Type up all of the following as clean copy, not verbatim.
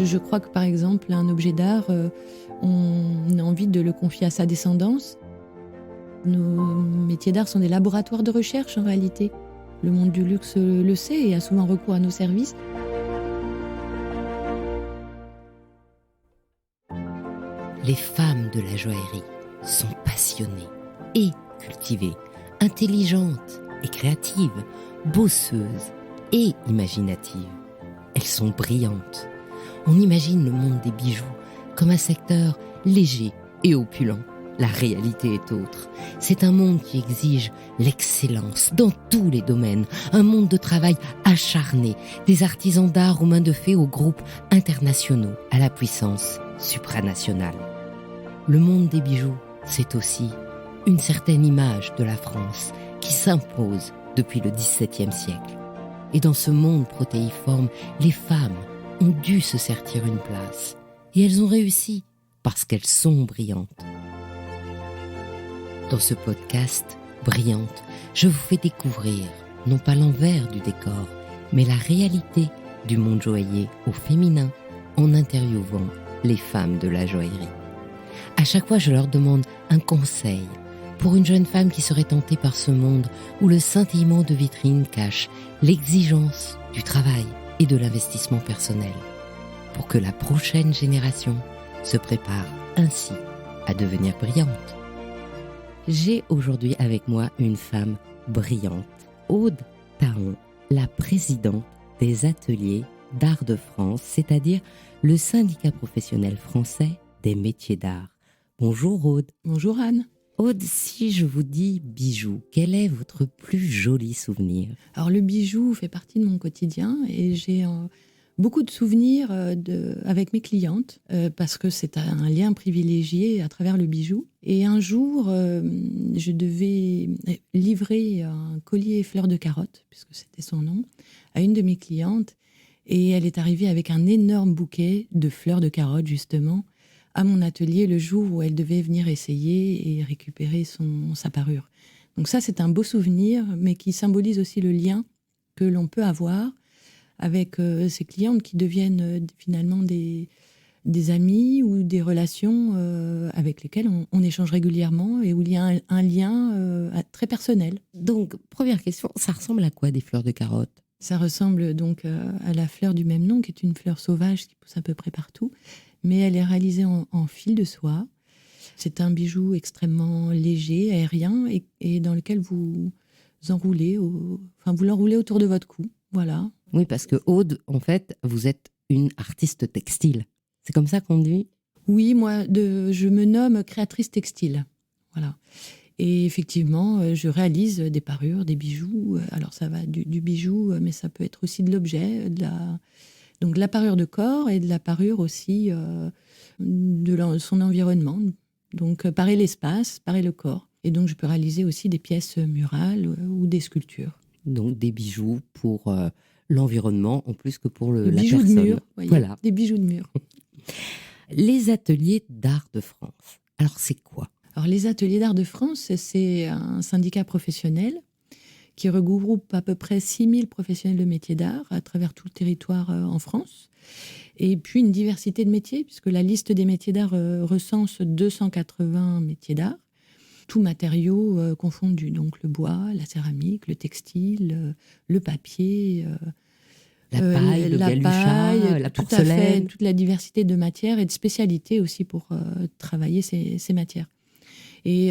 Je crois que par exemple, un objet d'art, on a envie de le confier à sa descendance. Nos métiers d'art sont des laboratoires de recherche en réalité. Le monde du luxe le sait et a souvent recours à nos services. Les femmes de la joaillerie sont passionnées et cultivées, intelligentes et créatives, bosseuses et imaginatives. Elles sont brillantes. On imagine le monde des bijoux comme un secteur léger et opulent. La réalité est autre. C'est un monde qui exige l'excellence dans tous les domaines, un monde de travail acharné, des artisans d'art aux mains de fée aux groupes internationaux, à la puissance supranationale. Le monde des bijoux, c'est aussi une certaine image de la France qui s'impose depuis le XVIIe siècle. Et dans ce monde protéiforme, les femmes ont dû se sertir une place. Et elles ont réussi parce qu'elles sont brillantes. Dans ce podcast, Brillante, je vous fais découvrir non pas l'envers du décor, mais la réalité du monde joaillier au féminin en interviewant les femmes de la joaillerie. À chaque fois, je leur demande un conseil pour une jeune femme qui serait tentée par ce monde où le scintillement de vitrine cache l'exigence du travail et de l'investissement personnel, pour que la prochaine génération se prépare ainsi à devenir brillante. J'ai aujourd'hui avec moi une femme brillante, Aude Taon, la présidente des ateliers d'art de France, c'est-à-dire le syndicat professionnel français des métiers d'art. Bonjour Aude. Bonjour Anne. Aude, si je vous dis bijoux, quel est votre plus joli souvenir ? Alors le bijou fait partie de mon quotidien et j'ai beaucoup de souvenirs avec mes clientes parce que c'est un lien privilégié à travers le bijou. Et un jour, je devais livrer un collier fleur de carotte, puisque c'était son nom, à une de mes clientes. Et elle est arrivée avec un énorme bouquet de fleurs de carotte, justement, à mon atelier le jour où elle devait venir essayer et récupérer sa parure. Donc ça, c'est un beau souvenir, mais qui symbolise aussi le lien que l'on peut avoir avec ces clientes qui deviennent finalement des amis ou des relations avec lesquelles on échange régulièrement et où il y a un lien très personnel. Donc, première question, ça ressemble à quoi des fleurs de carotte ? Ça ressemble donc à la fleur du même nom, qui est une fleur sauvage qui pousse à peu près partout, mais elle est réalisée en fil de soie. C'est un bijou extrêmement léger, aérien, et dans lequel vous enroulez, vous l'enroulez autour de votre cou. Voilà. Oui, parce que Aude, en fait, vous êtes une artiste textile. C'est comme ça qu'on dit ? Oui, moi, je me nomme créatrice textile. Voilà. Et effectivement, je réalise des parures, des bijoux. Alors, ça va du bijou, mais ça peut être aussi de l'objet, donc de la parure de corps et de la parure aussi de son environnement. Donc, pareil l'espace, pareil le corps. Et donc, je peux réaliser aussi des pièces murales ou des sculptures. Donc, des bijoux pour l'environnement en plus que pour la bijoux personne. De mur, voyez, voilà. Des bijoux de mur. Les ateliers d'art de France. Alors, c'est quoi ? Alors, les ateliers d'art de France, c'est un syndicat professionnel qui regroupe à peu près 6000 professionnels de métiers d'art à travers tout le territoire en France. Et puis une diversité de métiers, puisque la liste des métiers d'art recense 280 métiers d'art, tous matériaux confondus, donc le bois, la céramique, le textile, le papier, la paille, le galuchat, la porcelaine. Tout à fait, toute la diversité de matières et de spécialités aussi pour travailler ces matières. Et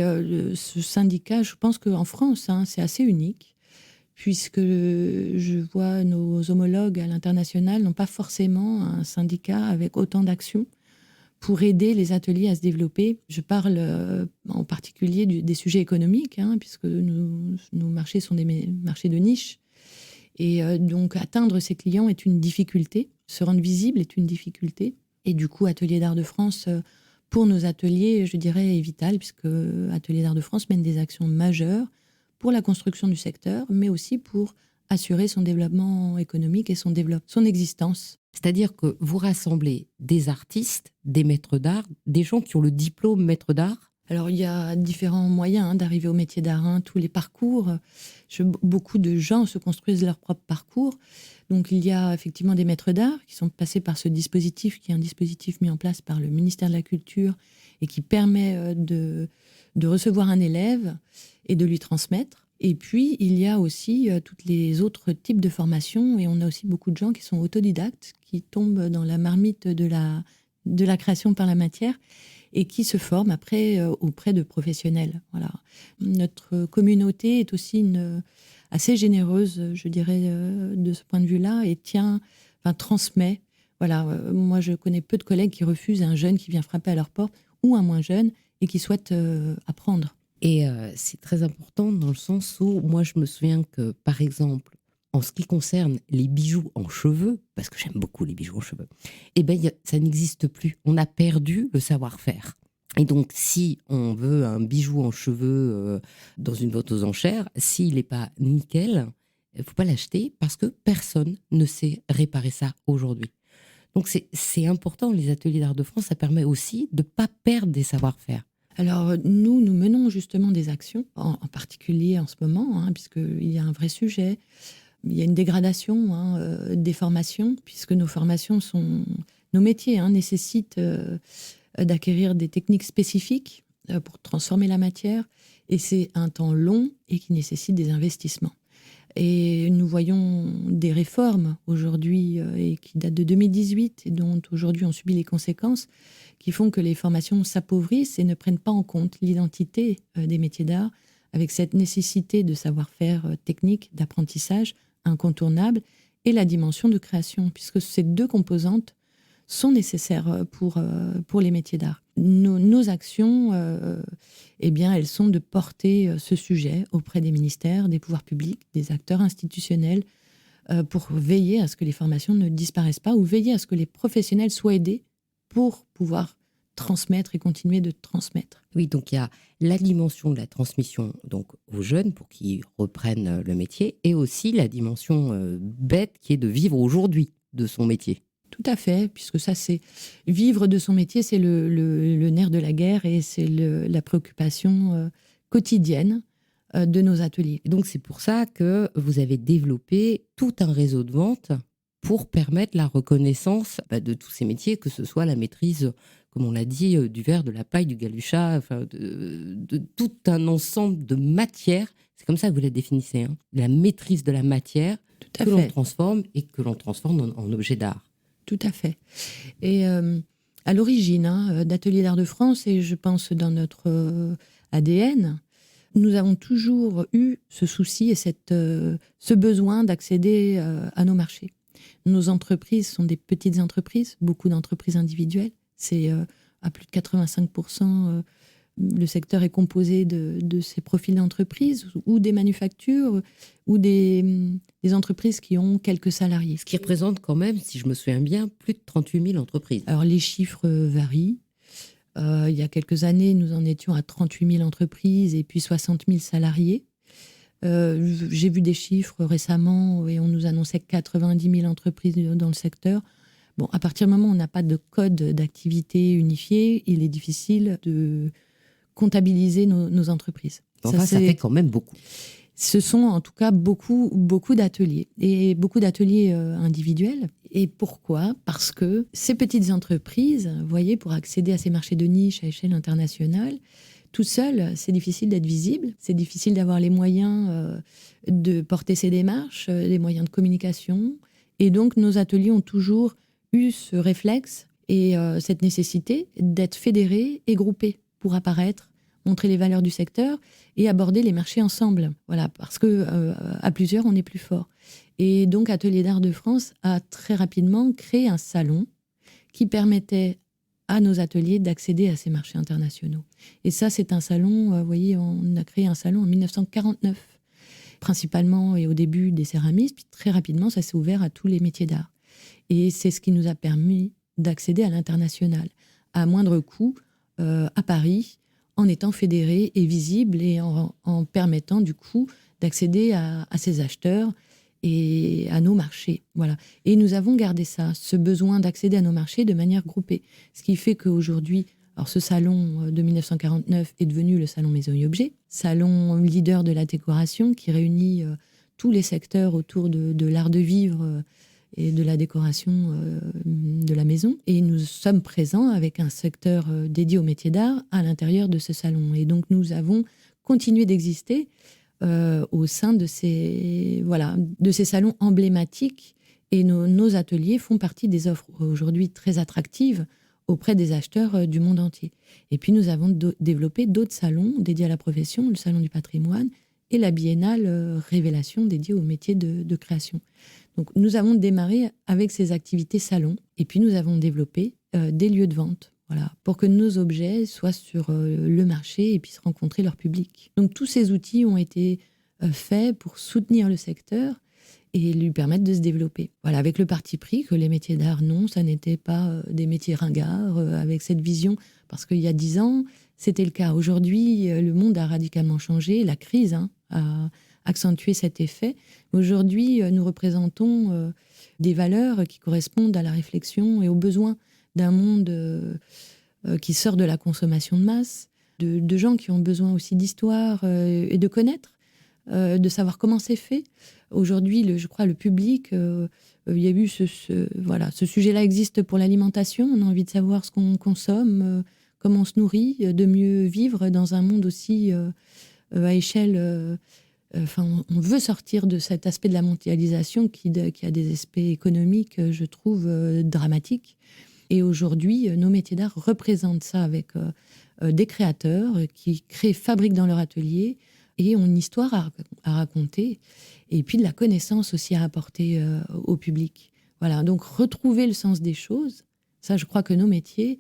ce syndicat, je pense qu'en France, c'est assez unique, puisque je vois nos homologues à l'international n'ont pas forcément un syndicat avec autant d'actions pour aider les ateliers à se développer. Je parle en particulier des sujets économiques, puisque nos marchés sont des marchés de niche. Et donc, atteindre ses clients est une difficulté. Se rendre visible est une difficulté. Et du coup, Ateliers d'Art de France, pour nos ateliers, je dirais, est vital, puisque Ateliers d'Art de France mène des actions majeures pour la construction du secteur, mais aussi pour assurer son développement économique et son existence. C'est-à-dire que vous rassemblez des artistes, des maîtres d'art, des gens qui ont le diplôme maître d'art. Alors, il y a différents moyens d'arriver au métier d'art, tous les parcours. Beaucoup de gens se construisent leur propre parcours. Donc, il y a effectivement des maîtres d'art qui sont passés par ce dispositif, qui est un dispositif mis en place par le ministère de la Culture et qui permet de recevoir un élève et de lui transmettre. Et puis, il y a aussi tous les autres types de formations. Et on a aussi beaucoup de gens qui sont autodidactes, qui tombent dans la marmite de la création par la matière et qui se forment après auprès de professionnels. Voilà. Notre communauté est aussi assez généreuse, je dirais, de ce point de vue-là, et transmet. Voilà, moi, je connais peu de collègues qui refusent un jeune qui vient frapper à leur porte ou un moins jeune et qui souhaite apprendre. Et c'est très important dans le sens où, moi, je me souviens que, par exemple, en ce qui concerne les bijoux en cheveux, parce que j'aime beaucoup les bijoux en cheveux, eh ben, ça n'existe plus. On a perdu le savoir-faire. Et donc, si on veut un bijou en cheveux dans une vente aux enchères, s'il n'est pas nickel, il ne faut pas l'acheter parce que personne ne sait réparer ça aujourd'hui. Donc, c'est important, les ateliers d'art de France, ça permet aussi de ne pas perdre des savoir-faire. Alors, nous menons justement des actions, en particulier en ce moment, puisqu'il y a un vrai sujet. Il y a une dégradation des formations, puisque nos métiers nécessitent d'acquérir des techniques spécifiques pour transformer la matière. Et c'est un temps long et qui nécessite des investissements. Et nous voyons des réformes aujourd'hui et qui datent de 2018 et dont aujourd'hui on subit les conséquences, qui font que les formations s'appauvrissent et ne prennent pas en compte l'identité des métiers d'art, avec cette nécessité de savoir-faire technique, d'apprentissage incontournable, et la dimension de création, puisque ces deux composantes sont nécessaires pour les métiers d'art. Nos actions, elles sont de porter ce sujet auprès des ministères, des pouvoirs publics, des acteurs institutionnels, pour veiller à ce que les formations ne disparaissent pas, ou veiller à ce que les professionnels soient aidés pour pouvoir transmettre et continuer de transmettre. Oui, donc il y a la dimension de la transmission donc aux jeunes pour qu'ils reprennent le métier, et aussi la dimension bête qui est de vivre aujourd'hui de son métier. Tout à fait, puisque ça, c'est vivre de son métier, c'est le nerf de la guerre et c'est la préoccupation quotidienne de nos ateliers. Et donc c'est pour ça que vous avez développé tout un réseau de vente pour permettre la reconnaissance de tous ces métiers, que ce soit la maîtrise, comme on l'a dit, du verre, de la paille, du galuchat, de tout un ensemble de matières. C'est comme ça que vous la définissez, la maîtrise de la matière que l'on transforme et que l'on transforme en objet d'art. Tout à fait. Et à l'origine d'Ateliers d'Art de France, et je pense dans notre ADN, nous avons toujours eu ce souci et ce besoin d'accéder à nos marchés. Nos entreprises sont des petites entreprises, beaucoup d'entreprises individuelles. C'est à plus de 85%, le secteur est composé de ces profils d'entreprises ou des manufactures ou des entreprises qui ont quelques salariés. Ce qui représente quand même, si je me souviens bien, plus de 38 000 entreprises. Alors les chiffres varient. Il y a quelques années, nous en étions à 38 000 entreprises et puis 60 000 salariés. J'ai vu des chiffres récemment et on nous annonçait 90 000 entreprises dans le secteur. Bon, à partir du moment où on n'a pas de code d'activité unifié, il est difficile de comptabiliser nos entreprises. Enfin, ça fait quand même beaucoup. Ce sont en tout cas beaucoup d'ateliers et beaucoup d'ateliers individuels. Et pourquoi ? Parce que ces petites entreprises, vous voyez, pour accéder à ces marchés de niche à échelle internationale, tout seul, c'est difficile d'être visible, c'est difficile d'avoir les moyens de porter ces démarches, les moyens de communication. Et donc, nos ateliers ont toujours eu ce réflexe et cette nécessité d'être fédérés et groupés pour apparaître, montrer les valeurs du secteur et aborder les marchés ensemble. Voilà, parce que à plusieurs, on est plus fort. Et donc, Ateliers d'Art de France a très rapidement créé un salon qui permettait à nos ateliers d'accéder à ces marchés internationaux. Et ça, c'est un salon, vous voyez, on a créé un salon en 1949, principalement et au début des céramistes, puis très rapidement, ça s'est ouvert à tous les métiers d'art. Et c'est ce qui nous a permis d'accéder à l'international, à moindre coût, à Paris, en étant fédérés et visibles et en permettant du coup d'accéder à ces acheteurs et à nos marchés. Voilà. Et nous avons gardé ça, ce besoin d'accéder à nos marchés de manière groupée. Ce qui fait qu'aujourd'hui, Alors ce salon de 1949 est devenu le salon Maison et Objets, salon leader de la décoration qui réunit tous les secteurs autour de l'art de vivre et de la décoration de la maison. Et nous sommes présents avec un secteur dédié au métier d'art à l'intérieur de ce salon. Et donc nous avons continué d'exister au sein de ces salons emblématiques. Et nos ateliers font partie des offres aujourd'hui très attractives auprès des acheteurs du monde entier. Et puis nous avons développé d'autres salons dédiés à la profession, le Salon du patrimoine et la Biennale Révélation dédiée au métier de création. Donc nous avons démarré avec ces activités salons et puis nous avons développé des lieux de vente, voilà, pour que nos objets soient sur le marché et puissent rencontrer leur public. Donc tous ces outils ont été faits pour soutenir le secteur et lui permettre de se développer. Voilà, avec le parti pris que les métiers d'art, non, ça n'était pas des métiers ringards, avec cette vision, parce qu'il y a 10 ans, c'était le cas. Aujourd'hui, le monde a radicalement changé, la crise a accentué cet effet. Aujourd'hui, nous représentons des valeurs qui correspondent à la réflexion et aux besoins d'un monde qui sort de la consommation de masse, de gens qui ont besoin aussi d'histoire et de connaître, de savoir comment c'est fait. Aujourd'hui, je crois, le public, il y a eu ce sujet-là existe pour l'alimentation. On a envie de savoir ce qu'on consomme, comment on se nourrit, de mieux vivre dans un monde aussi à échelle. On veut sortir de cet aspect de la mondialisation qui a des aspects économiques, je trouve, dramatiques. Et aujourd'hui, nos métiers d'art représentent ça avec des créateurs qui fabriquent dans leur atelier et ont une histoire à raconter et puis de la connaissance aussi à apporter au public. Voilà, donc retrouver le sens des choses, ça je crois que nos métiers,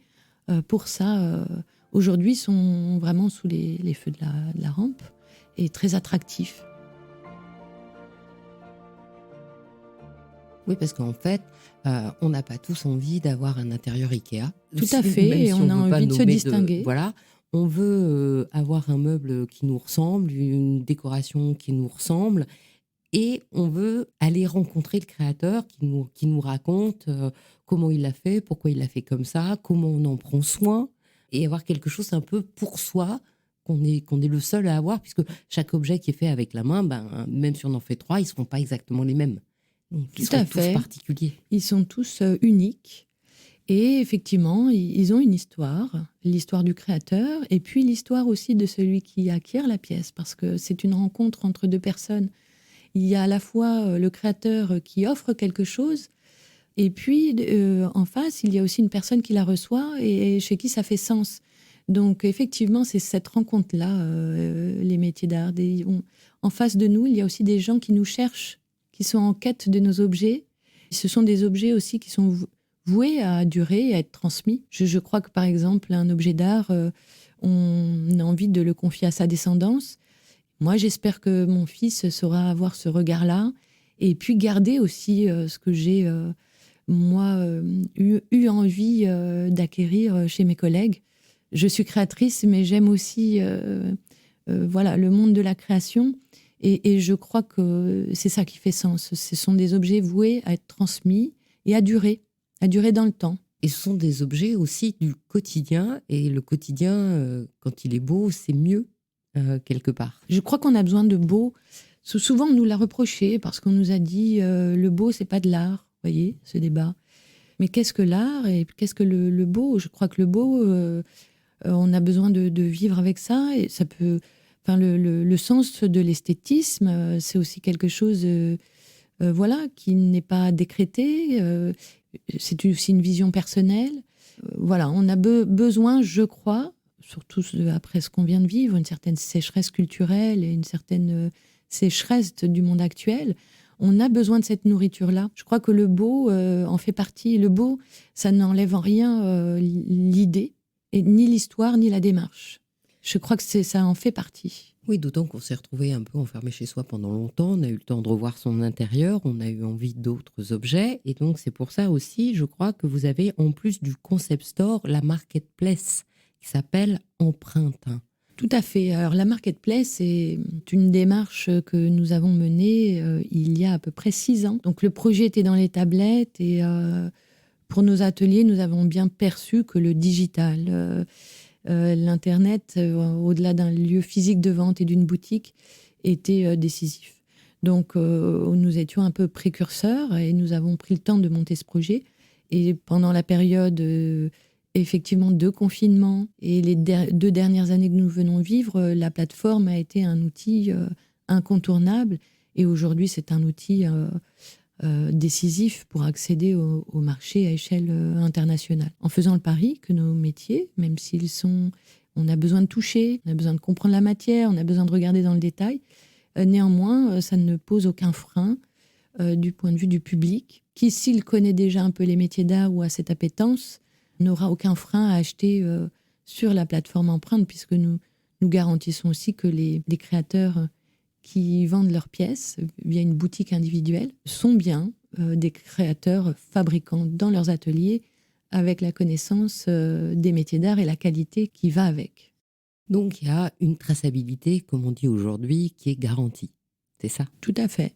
pour ça, aujourd'hui sont vraiment sous les feux de la rampe et très attractifs. Oui, parce qu'en fait, on n'a pas tous envie d'avoir un intérieur Ikea. Tout à fait, et on a envie de se distinguer. Voilà, on veut avoir un meuble qui nous ressemble, une décoration qui nous ressemble, et on veut aller rencontrer le créateur qui nous raconte comment il l'a fait, pourquoi il l'a fait comme ça, comment on en prend soin, et avoir quelque chose un peu pour soi, qu'on est le seul à avoir, puisque chaque objet qui est fait avec la main, même si on en fait 3, ils ne seront pas exactement les mêmes. Donc, ils sont tous particuliers. Ils sont tous uniques. Et effectivement, ils ont une histoire, l'histoire du créateur, et puis l'histoire aussi de celui qui acquiert la pièce, parce que c'est une rencontre entre deux personnes. Il y a à la fois le créateur qui offre quelque chose, et puis en face, il y a aussi une personne qui la reçoit et chez qui ça fait sens. Donc effectivement, c'est cette rencontre-là, les métiers d'art. En face de nous, il y a aussi des gens qui nous cherchent, qui sont en quête de nos objets. Ce sont des objets aussi qui sont voués à durer, à être transmis. Je crois que par exemple, un objet d'art, on a envie de le confier à sa descendance. Moi, j'espère que mon fils saura avoir ce regard-là et puis garder aussi ce que j'ai, eu envie d'acquérir chez mes collègues. Je suis créatrice, mais j'aime aussi le monde de la création. Et je crois que c'est ça qui fait sens. Ce sont des objets voués à être transmis et à durer dans le temps. Et ce sont des objets aussi du quotidien. Et le quotidien, quand il est beau, c'est mieux, quelque part. Je crois qu'on a besoin de beau. Souvent, on nous l'a reproché parce qu'on nous a dit le beau, c'est pas de l'art. Vous voyez, ce débat. Mais qu'est-ce que l'art et qu'est-ce que le beau ? Je crois que le beau, on a besoin de vivre avec ça. Et ça peut... Enfin, le sens de l'esthétisme, c'est aussi quelque chose qui n'est pas décrété. C'est aussi une vision personnelle. On a besoin, je crois, surtout après ce qu'on vient de vivre, une certaine sécheresse culturelle et une certaine sécheresse du monde actuel. On a besoin de cette nourriture-là. Je crois que le beau en fait partie. Le beau, ça n'enlève en rien l'idée, et ni l'histoire, ni la démarche. Je crois que ça en fait partie. Oui, d'autant qu'on s'est retrouvé un peu enfermé chez soi pendant longtemps. On a eu le temps de revoir son intérieur, on a eu envie d'autres objets. Et donc, c'est pour ça aussi, je crois, que vous avez, en plus du concept store, la marketplace qui s'appelle Empreinte. Tout à fait. Alors, la marketplace, c'est une démarche que nous avons menée il y a à peu près 6 ans. Donc, le projet était dans les tablettes et Pour nos ateliers, nous avons bien perçu que le digital, l'Internet, au-delà d'un lieu physique de vente et d'une boutique, était décisif. Donc, nous étions un peu précurseurs et nous avons pris le temps de monter ce projet. Et pendant la période, effectivement, de confinement et les 2 dernières années que nous venons vivre, la plateforme a été un outil incontournable. Et aujourd'hui, c'est un outil décisif pour accéder au marché à échelle internationale. En faisant le pari que nos métiers, même s'ils sont... On a besoin de toucher, on a besoin de comprendre la matière, on a besoin de regarder dans le détail. Néanmoins, ça ne pose aucun frein du point de vue du public, qui, s'il connaît déjà un peu les métiers d'art ou a cette appétence, n'aura aucun frein à acheter sur la plateforme Empreinte, puisque nous garantissons aussi que les créateurs qui vendent leurs pièces via une boutique individuelle sont bien des créateurs fabricants dans leurs ateliers avec la connaissance des métiers d'art et la qualité qui va avec. Donc il y a une traçabilité, comme on dit aujourd'hui, qui est garantie. C'est ça? Tout à fait.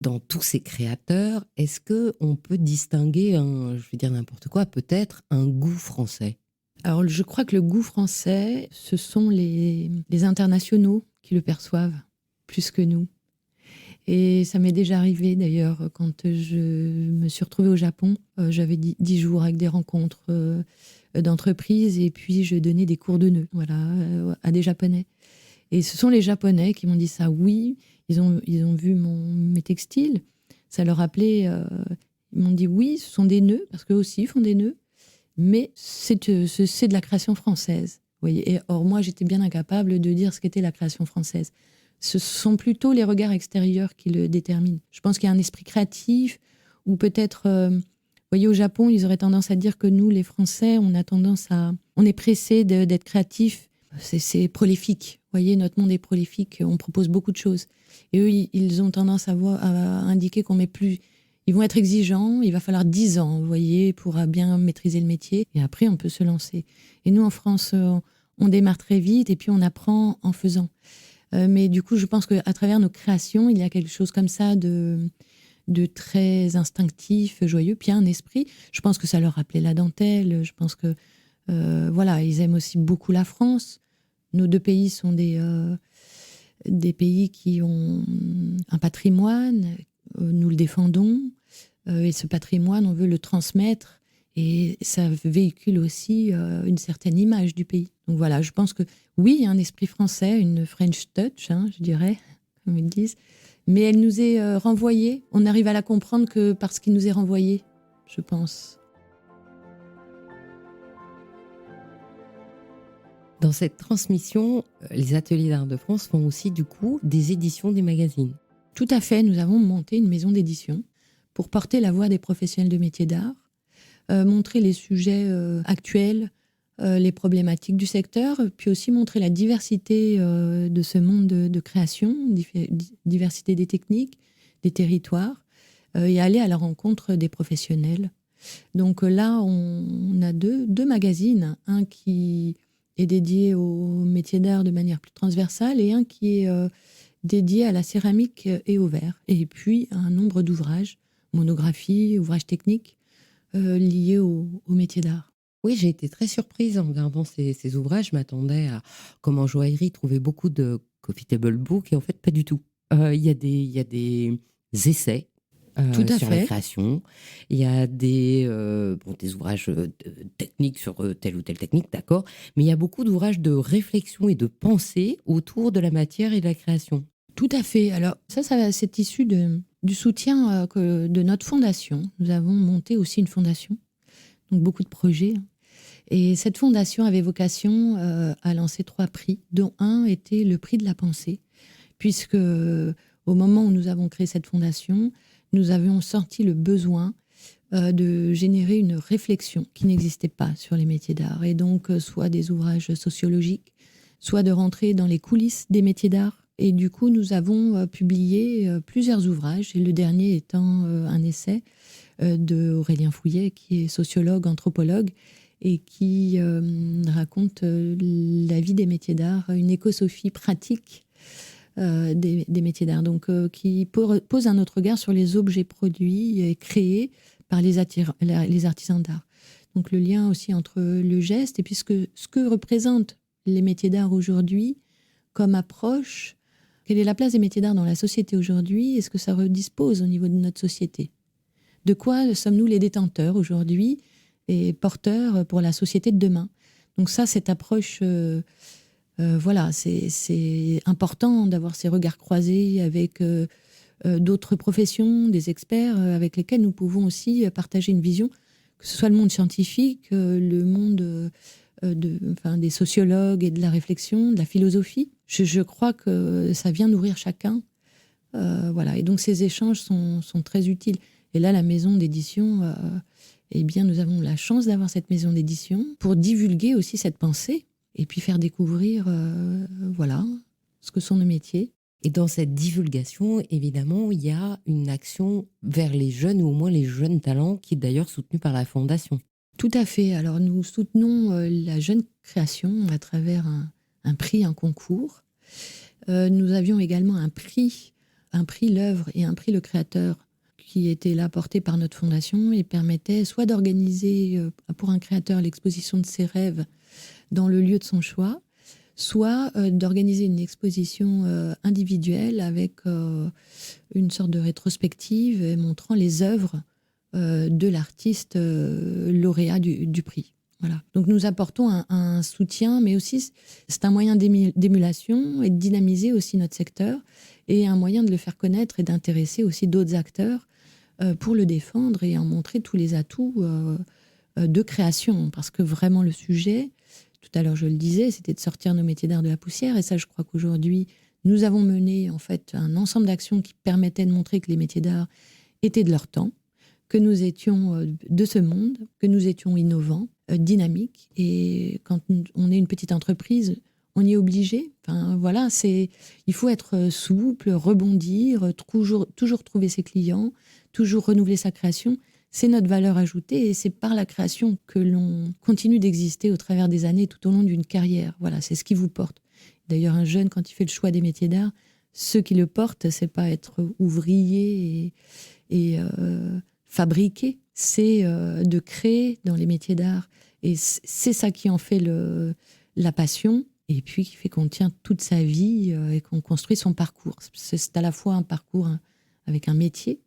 Dans tous ces créateurs, est-ce qu'on peut distinguer je vais dire n'importe quoi, peut-être un goût français? Alors je crois que le goût français, ce sont les internationaux qui le perçoivent plus que nous. Et ça m'est déjà arrivé d'ailleurs quand je me suis retrouvée au Japon. J'avais 10 jours avec des rencontres d'entreprises et puis je donnais des cours de nœuds à des Japonais. Et ce sont les Japonais qui m'ont dit ça. Oui, ils ont vu mes textiles. Ça leur rappelait... ils m'ont dit oui, ce sont des nœuds, parce qu'eux aussi font des nœuds, mais c'est de la création française. Vous voyez. Et or, moi, j'étais bien incapable de dire ce qu'était la création française. Ce sont plutôt les regards extérieurs qui le déterminent. Je pense qu'il y a un esprit créatif, ou peut-être, vous voyez, au Japon, ils auraient tendance à dire que nous, les Français, on est pressés d'être créatifs. C'est prolifique. Vous voyez, notre monde est prolifique. On propose beaucoup de choses. Et eux, ils ont tendance à indiquer qu'on met plus. Ils vont être exigeants. Il va falloir 10 ans, vous voyez, pour bien maîtriser le métier. Et après, on peut se lancer. Et nous, en France, on démarre très vite et puis on apprend en faisant. Mais du coup, je pense qu'à travers nos créations, il y a quelque chose comme ça de très instinctif, joyeux. Puis il y a un esprit. Je pense que ça leur rappelait la dentelle. Je pense que, ils aiment aussi beaucoup la France. Nos 2 pays sont des pays qui ont un patrimoine. Nous le défendons. Et ce patrimoine, on veut le transmettre. Et ça véhicule aussi une certaine image du pays. Donc voilà, je pense que oui, il y a un esprit français, une French touch, je dirais, comme ils disent. Mais elle nous est renvoyée. On arrive à la comprendre que parce qu'il nous est renvoyé, je pense. Dans cette transmission, les ateliers d'art de France font aussi du coup des éditions des magazines. Tout à fait, nous avons monté une maison d'édition pour porter la voix des professionnels de métiers d'art, montrer les sujets actuels, les problématiques du secteur, puis aussi montrer la diversité de ce monde de création, diversité des techniques, des territoires, et aller à la rencontre des professionnels. Donc là, on a deux magazines, un qui est dédié au métier d'art de manière plus transversale et un qui est dédié à la céramique et au verre. Et puis un nombre d'ouvrages, monographies, ouvrages techniques liés au métier d'art. Oui, j'ai été très surprise en regardant ces ouvrages. Je m'attendais à, comme en joaillerie, trouver beaucoup de coffee table books et en fait pas du tout. Il y a des essais Tout à sur fait. la création. Il y a des ouvrages techniques sur telle ou telle technique, d'accord. Mais il y a beaucoup d'ouvrages de réflexion et de pensée autour de la matière et de la création. Tout à fait. Alors ça c'est issu du soutien de notre fondation. Nous avons monté aussi une fondation, donc beaucoup de projets. Et cette fondation avait vocation à lancer 3 prix, dont un était le prix de la pensée, puisque au moment où nous avons créé cette fondation, nous avions senti le besoin de générer une réflexion qui n'existait pas sur les métiers d'art. Et donc, soit des ouvrages sociologiques, soit de rentrer dans les coulisses des métiers d'art. Et du coup, nous avons publié plusieurs ouvrages, et le dernier étant un essai de Aurélien Fouillet, qui est sociologue, anthropologue, et qui raconte la vie des métiers d'art, une écosophie pratique des métiers d'art, donc qui pose un autre regard sur les objets produits et créés par les artisans d'art. Donc le lien aussi entre le geste et puis ce que représentent les métiers d'art aujourd'hui comme approche. Quelle est la place des métiers d'art dans la société aujourd'hui? Est-ce que ça redispose au niveau de notre société? De quoi sommes-nous les détenteurs aujourd'hui et porteurs pour la société de demain? Donc ça, cette approche, voilà, c'est important d'avoir ces regards croisés avec d'autres professions, des experts avec lesquels nous pouvons aussi partager une vision, que ce soit le monde scientifique, le monde des sociologues et de la réflexion, de la philosophie. Je crois que ça vient nourrir chacun. Voilà. Et donc ces échanges sont très utiles. Et là, la maison d'édition, eh bien, nous avons la chance d'avoir cette maison d'édition pour divulguer aussi cette pensée et puis faire découvrir voilà, ce que sont nos métiers. Et dans cette divulgation, évidemment, il y a une action vers les jeunes, ou au moins les jeunes talents, qui est d'ailleurs soutenue par la Fondation. Tout à fait. Alors, nous soutenons la jeune création à travers un prix, un concours. Nous avions également un prix l'œuvre et un prix le créateur, qui était là porté par notre fondation et permettait soit d'organiser pour un créateur l'exposition de ses rêves dans le lieu de son choix, soit d'organiser une exposition individuelle avec une sorte de rétrospective montrant les œuvres de l'artiste lauréat du prix. Voilà. Donc nous apportons un soutien, mais aussi c'est un moyen d'émulation et de dynamiser aussi notre secteur et un moyen de le faire connaître et d'intéresser aussi d'autres acteurs pour le défendre et en montrer tous les atouts de création. Parce que vraiment le sujet, tout à l'heure je le disais, c'était de sortir nos métiers d'art de la poussière. Et ça, je crois qu'aujourd'hui, nous avons mené en fait un ensemble d'actions qui permettaient de montrer que les métiers d'art étaient de leur temps, que nous étions de ce monde, que nous étions innovants, dynamiques. Et quand on est une petite entreprise, on y est obligé. Enfin, voilà, il faut être souple, rebondir, toujours trouver ses clients, toujours renouveler sa création. C'est notre valeur ajoutée et c'est par la création que l'on continue d'exister au travers des années, tout au long d'une carrière. Voilà, c'est ce qui vous porte. D'ailleurs, un jeune, quand il fait le choix des métiers d'art, ce qui le porte, c'est pas être ouvrier et fabriquer, c'est de créer dans les métiers d'art. Et c'est ça qui en fait la passion, et puis qui fait qu'on tient toute sa vie et qu'on construit son parcours. C'est à la fois un parcours avec un métier,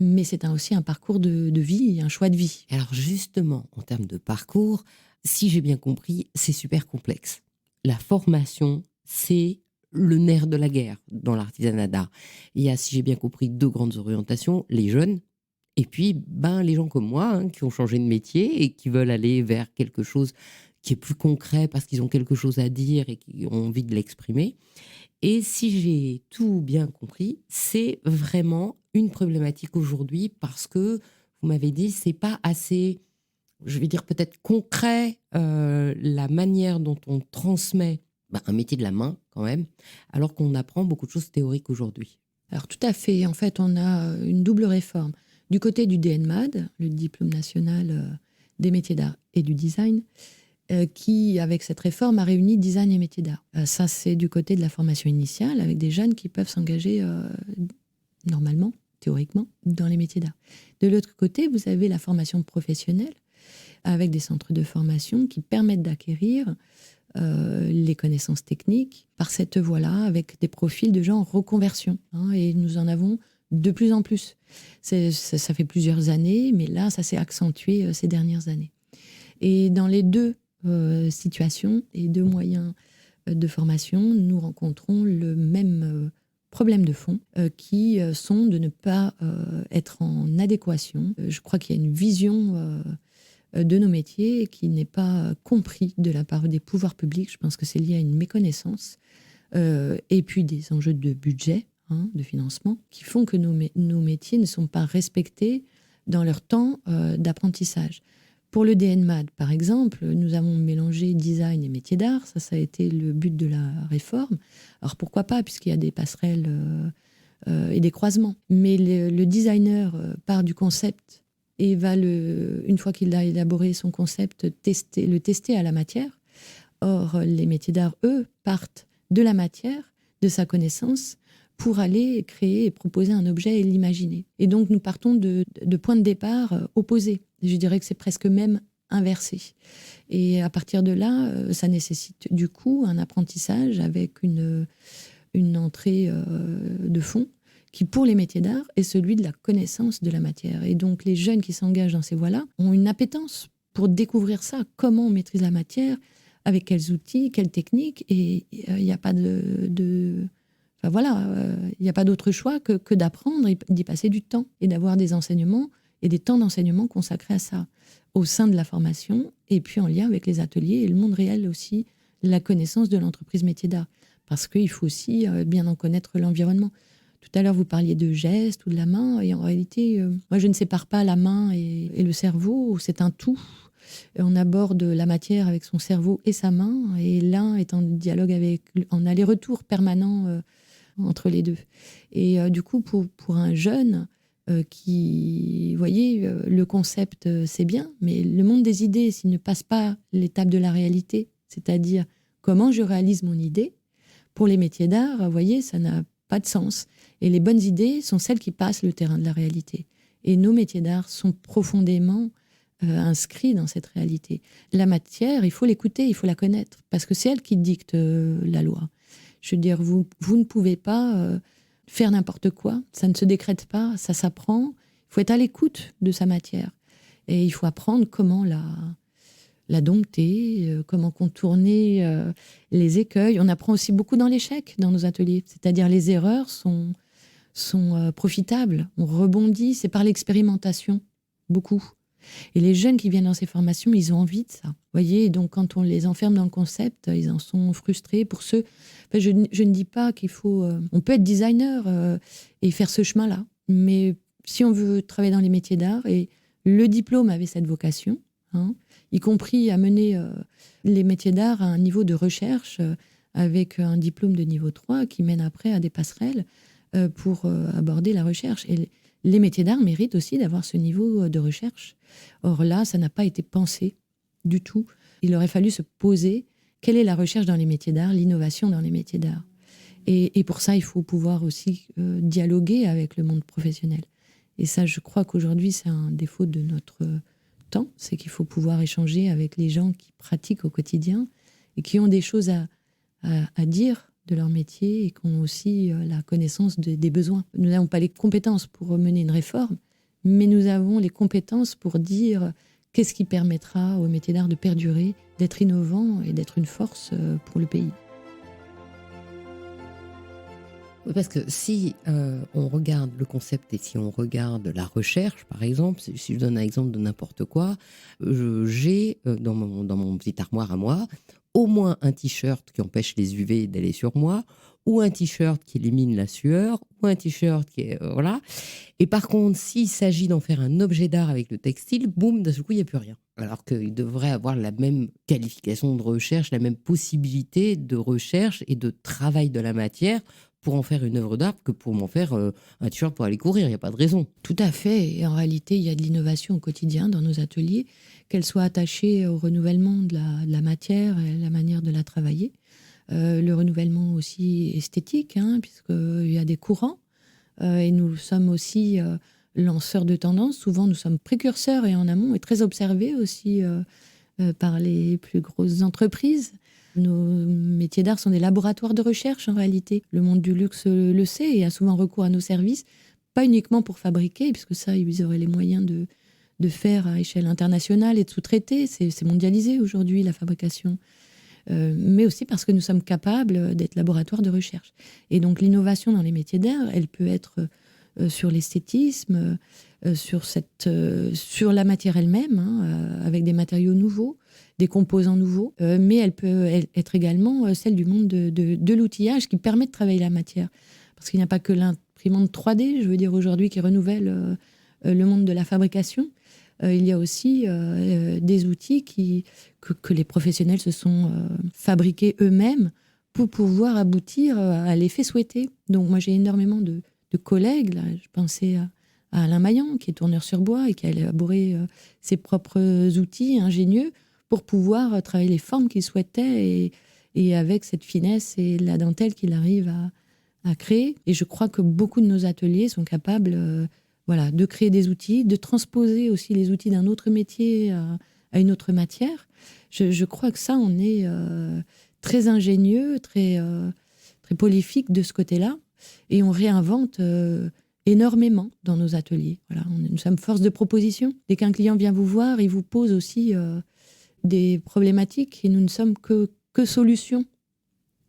mais c'est aussi un parcours de vie, un choix de vie. Alors justement, en termes de parcours, si j'ai bien compris, c'est super complexe. La formation, c'est le nerf de la guerre dans l'artisanat d'art. Il y a, si j'ai bien compris, 2 grandes orientations, les jeunes, et puis les gens comme moi, qui ont changé de métier et qui veulent aller vers quelque chose qui est plus concret parce qu'ils ont quelque chose à dire et qui ont envie de l'exprimer. Et si j'ai tout bien compris, c'est vraiment une problématique aujourd'hui parce que, vous m'avez dit, c'est pas assez, je vais dire peut-être concret, la manière dont on transmet un métier de la main quand même, alors qu'on apprend beaucoup de choses théoriques aujourd'hui. Alors tout à fait, en fait on a une double réforme. Du côté du DNMAD, le diplôme national des métiers d'art et du design, qui, avec cette réforme, a réuni design et métiers d'art. Ça, c'est du côté de la formation initiale, avec des jeunes qui peuvent s'engager normalement, théoriquement, dans les métiers d'art. De l'autre côté, vous avez la formation professionnelle, avec des centres de formation qui permettent d'acquérir les connaissances techniques par cette voie-là, avec des profils de gens en reconversion. Et nous en avons de plus en plus. Ça fait plusieurs années, mais là, ça s'est accentué ces dernières années. Et dans les deux situations et 2 moyens de formation, nous rencontrons le même problème de fond qui sont de ne pas être en adéquation. Je crois qu'il y a une vision de nos métiers qui n'est pas compris de la part des pouvoirs publics. Je pense que c'est lié à une méconnaissance et puis des enjeux de budget, de financement, qui font que nos métiers ne sont pas respectés dans leur temps d'apprentissage. Pour le DNMAD, par exemple, nous avons mélangé design et métier d'art. Ça a été le but de la réforme. Alors pourquoi pas, puisqu'il y a des passerelles et des croisements. Mais le designer part du concept et va, une fois qu'il a élaboré son concept, le tester à la matière. Or, les métiers d'art, eux, partent de la matière, de sa connaissance, pour aller créer et proposer un objet et l'imaginer. Et donc, nous partons de points de départ opposés. Je dirais que c'est presque même inversé. Et à partir de là, ça nécessite du coup un apprentissage avec une entrée de fond qui, pour les métiers d'art, est celui de la connaissance de la matière. Et donc, les jeunes qui s'engagent dans ces voies-là ont une appétence pour découvrir ça, comment on maîtrise la matière, avec quels outils, quelles techniques. Et il n'y a pas Enfin voilà, il n'y a pas d'autre choix que d'apprendre et d'y passer du temps et d'avoir des enseignements et des temps d'enseignement consacrés à ça, au sein de la formation et puis en lien avec les ateliers et le monde réel aussi, la connaissance de l'entreprise métier d'art. Parce qu'il faut aussi bien en connaître l'environnement. Tout à l'heure, vous parliez de gestes ou de la main. Et en réalité, moi, je ne sépare pas la main et le cerveau. C'est un tout. Et on aborde la matière avec son cerveau et sa main. Et l'un est en dialogue en aller-retour permanent entre les deux. Et du coup, pour un jeune qui, vous voyez, le concept, c'est bien. Mais le monde des idées, s'il ne passe pas l'étape de la réalité, c'est-à-dire comment je réalise mon idée, pour les métiers d'art, vous voyez, ça n'a pas de sens. Et les bonnes idées sont celles qui passent le terrain de la réalité. Et nos métiers d'art sont profondément inscrits dans cette réalité. La matière, il faut l'écouter, il faut la connaître, parce que c'est elle qui dicte la loi. Je veux dire, vous ne pouvez pas faire n'importe quoi, ça ne se décrète pas, ça s'apprend. Il faut être à l'écoute de sa matière. Et il faut apprendre comment la dompter, comment contourner les écueils. On apprend aussi beaucoup dans l'échec, dans nos ateliers. C'est-à-dire les erreurs sont profitables. On rebondit, c'est par l'expérimentation, beaucoup. Et les jeunes qui viennent dans ces formations, ils ont envie de ça. Vous voyez, donc quand on les enferme dans le concept, ils en sont frustrés. Pour ceux, enfin, je ne dis pas qu'il faut... on peut être designer et faire ce chemin-là. Mais si on veut travailler dans les métiers d'art, et le diplôme avait cette vocation, y compris à mener les métiers d'art à un niveau de recherche avec un diplôme de niveau 3 qui mène après à des passerelles pour aborder la recherche. Et les métiers d'art méritent aussi d'avoir ce niveau de recherche. Or là, ça n'a pas été pensé du tout. Il aurait fallu se poser quelle est la recherche dans les métiers d'art, l'innovation dans les métiers d'art. Et pour ça, il faut pouvoir aussi dialoguer avec le monde professionnel. Et ça, je crois qu'aujourd'hui, c'est un défaut de notre temps, c'est qu'il faut pouvoir échanger avec les gens qui pratiquent au quotidien et qui ont des choses à dire de leur métier et qui ont aussi la connaissance des besoins. Nous n'avons pas les compétences pour mener une réforme, mais nous avons les compétences pour dire qu'est-ce qui permettra au métier d'art de perdurer, d'être innovant et d'être une force pour le pays. Parce que si on regarde le concept et si on regarde la recherche, par exemple, si je donne un exemple de n'importe quoi, j'ai dans mon petite armoire à moi au moins un t-shirt qui empêche les UV d'aller sur moi, ou un t-shirt qui élimine la sueur, ou un t-shirt qui est... voilà. Et par contre, s'il s'agit d'en faire un objet d'art avec le textile, boum, d'un seul coup, il n'y a plus rien. Alors qu'il devrait avoir la même qualification de recherche, la même possibilité de recherche et de travail de la matière pour en faire une œuvre d'art que pour m'en faire un t-shirt pour aller courir. Il n'y a pas de raison. Tout à fait. Et en réalité, il y a de l'innovation au quotidien dans nos ateliers, qu'elle soit attachée au renouvellement de la matière et la manière de la travailler. Le renouvellement aussi esthétique, puisqu'il y a des courants. Et nous sommes aussi lanceurs de tendances. Souvent, nous sommes précurseurs et en amont, et très observés aussi par les plus grosses entreprises. Nos métiers d'art sont des laboratoires de recherche, en réalité. Le monde du luxe le sait et a souvent recours à nos services, pas uniquement pour fabriquer, puisque ça, ils auraient les moyens de faire à échelle internationale et de sous-traiter. C'est mondialisé aujourd'hui, la fabrication. Mais aussi parce que nous sommes capables d'être laboratoire de recherche. Et donc l'innovation dans les métiers d'art, elle peut être sur l'esthétisme, sur la matière elle-même, avec des matériaux nouveaux, des composants nouveaux, mais elle peut être également celle du monde de l'outillage qui permet de travailler la matière. Parce qu'il n'y a pas que l'imprimante 3D, je veux dire aujourd'hui, qui renouvelle le monde de la fabrication. Il y a aussi des outils que les professionnels se sont fabriqués eux-mêmes pour pouvoir aboutir à l'effet souhaité. Donc moi, j'ai énormément de collègues. Là, je pensais à Alain Maillan, qui est tourneur sur bois et qui a élaboré ses propres outils ingénieux pour pouvoir travailler les formes qu'il souhaitait et avec cette finesse et la dentelle qu'il arrive à créer. Et je crois que beaucoup de nos ateliers sont capables de créer des outils, de transposer aussi les outils d'un autre métier à une autre matière. Je crois que ça, on est très ingénieux, très prolifique de ce côté-là. Et on réinvente énormément dans nos ateliers. Voilà, nous sommes force de proposition. Dès qu'un client vient vous voir, il vous pose aussi des problématiques et nous ne sommes que solutions.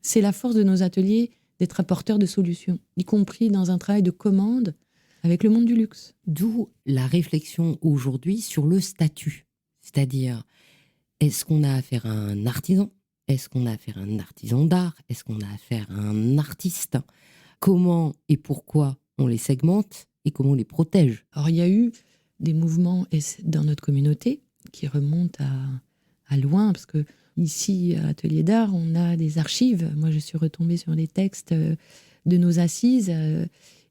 C'est la force de nos ateliers d'être apporteurs de solutions, y compris dans un travail de commande avec le monde du luxe. D'où la réflexion aujourd'hui sur le statut. C'est-à-dire, est-ce qu'on a affaire à un artisan ? Est-ce qu'on a affaire à un artisan d'art ? Est-ce qu'on a affaire à un artiste ? Comment et pourquoi on les segmente et comment on les protège ? Alors, il y a eu des mouvements dans notre communauté qui remontent à loin, parce que ici, à Atelier d'Art, on a des archives. Moi, je suis retombée sur les textes de nos assises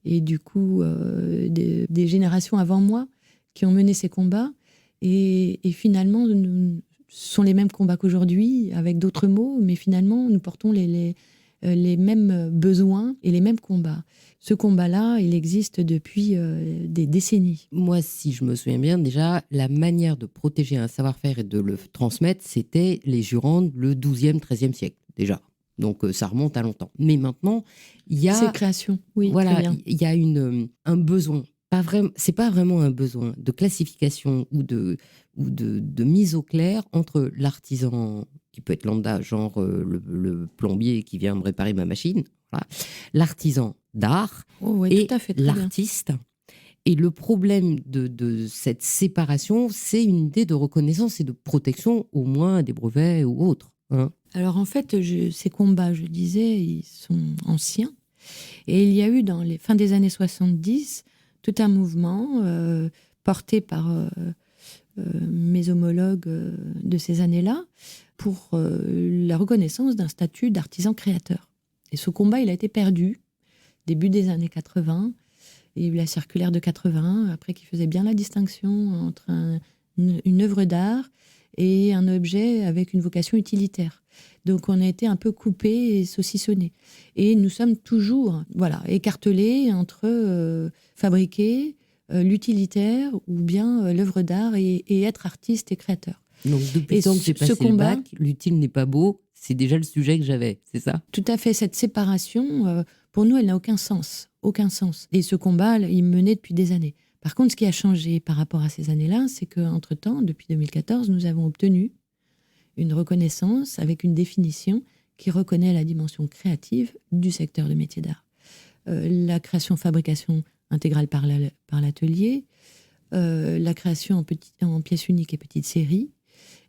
et du coup, des générations avant moi qui ont mené ces combats. Et finalement, ce sont les mêmes combats qu'aujourd'hui, avec d'autres mots, mais finalement, nous portons les mêmes besoins et les mêmes combats. Ce combat-là, il existe depuis des décennies. Moi, si je me souviens bien, déjà, la manière de protéger un savoir-faire et de le transmettre, c'était les jurandes, le 12e, 13e siècle, déjà. Donc, ça remonte à longtemps. Mais maintenant, il y a... C'est création, oui, voilà, très bien. Il y a un besoin. C'est pas vraiment un besoin de classification ou de mise au clair entre l'artisan, qui peut être lambda, genre le plombier qui vient me réparer ma machine, voilà, l'artisan d'art et tout à fait, l'artiste. Et le problème de cette séparation, c'est une idée de reconnaissance et de protection, au moins des brevets ou autres. Hein. Alors en fait, ces combats, je disais, ils sont anciens. Et il y a eu, dans les fins des années 70, tout un mouvement porté par mes homologues de ces années-là pour la reconnaissance d'un statut d'artisan créateur. Et ce combat, il a été perdu début des années 80. Il y a eu la circulaire de 80, après, qui faisait bien la distinction entre une œuvre d'art et un objet avec une vocation utilitaire. Donc on a été un peu coupé et saucissonné. Et nous sommes toujours écartelés entre fabriquer l'utilitaire ou bien l'œuvre d'art et être artiste et créateur. Donc depuis le temps que j'ai passé le bac, l'utile n'est pas beau, c'est déjà le sujet que j'avais, c'est ça ? Tout à fait. Cette séparation, pour nous, elle n'a aucun sens. Aucun sens. Et ce combat, il menait depuis des années. Par contre, ce qui a changé par rapport à ces années-là, c'est qu'entre-temps, depuis 2014, nous avons obtenu une reconnaissance avec une définition qui reconnaît la dimension créative du secteur de métier d'art. La création-fabrication intégrale par l'atelier, la création en pièces uniques et petites séries,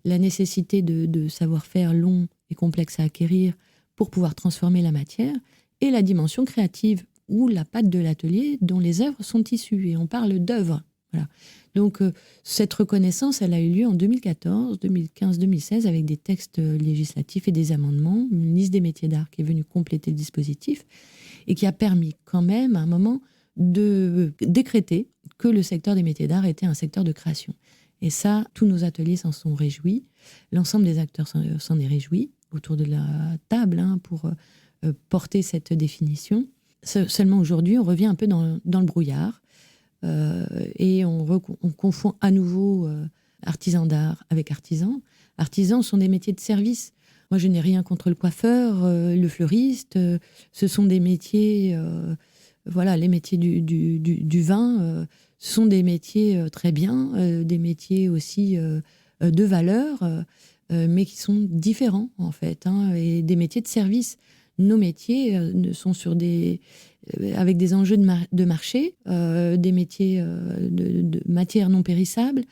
la nécessité de savoir-faire long et complexe à acquérir pour pouvoir transformer la matière, et la dimension créative ou la patte de l'atelier dont les œuvres sont issues. Et on parle d'œuvres. Voilà. Donc, cette reconnaissance, elle a eu lieu en 2014, 2015, 2016 avec des textes législatifs et des amendements, une liste des métiers d'art qui est venue compléter le dispositif et qui a permis quand même à un moment de décréter que le secteur des métiers d'art était un secteur de création. Et ça, tous nos ateliers s'en sont réjouis. L'ensemble des acteurs s'en est réjoui autour de la table pour porter cette définition. Seulement aujourd'hui, on revient un peu dans le brouillard. Et on confond à nouveau artisan d'art avec artisan. Artisans sont des métiers de service. Moi, je n'ai rien contre le coiffeur, le fleuriste. Ce sont des métiers, les métiers du vin. Ce sont des métiers très bien, des métiers aussi de valeur, mais qui sont différents, en fait, et des métiers de service. Nos métiers sont avec des enjeux de marché, des métiers de matières non périssables.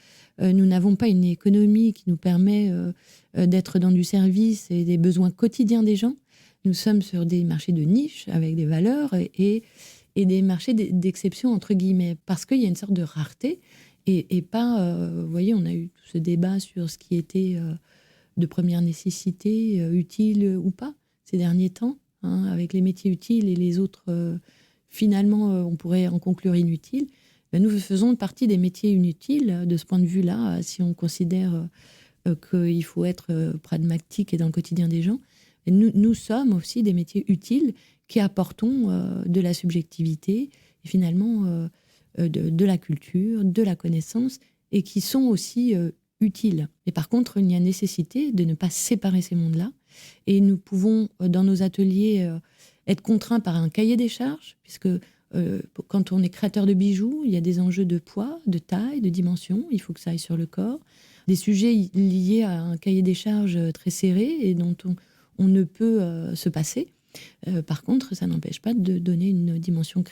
Nous n'avons pas une économie qui nous permet d'être dans du service et des besoins quotidiens des gens. Nous sommes sur des marchés de niche avec des valeurs et des marchés d'exception, entre guillemets, parce qu'il y a une sorte de rareté et pas... vous voyez, on a eu tout ce débat sur ce qui était de première nécessité, utile ou pas, ces derniers temps, avec les métiers utiles et les autres, finalement, on pourrait en conclure inutiles. Nous faisons partie des métiers inutiles de ce point de vue-là, si on considère qu'il faut être pragmatique et dans le quotidien des gens. Et nous sommes aussi des métiers utiles qui apportons de la subjectivité et finalement de la culture, de la connaissance, et qui sont aussi utiles. Et par contre, il y a nécessité de ne pas séparer ces mondes-là. Et nous pouvons, dans nos ateliers, être contraints par un cahier des charges, puisque quand on est créateur de bijoux, il y a des enjeux de poids, de taille, de dimension, il faut que ça aille sur le corps. Des sujets liés à un cahier des charges très serré et dont on ne peut se passer. Par contre, ça n'empêche pas de donner une dimension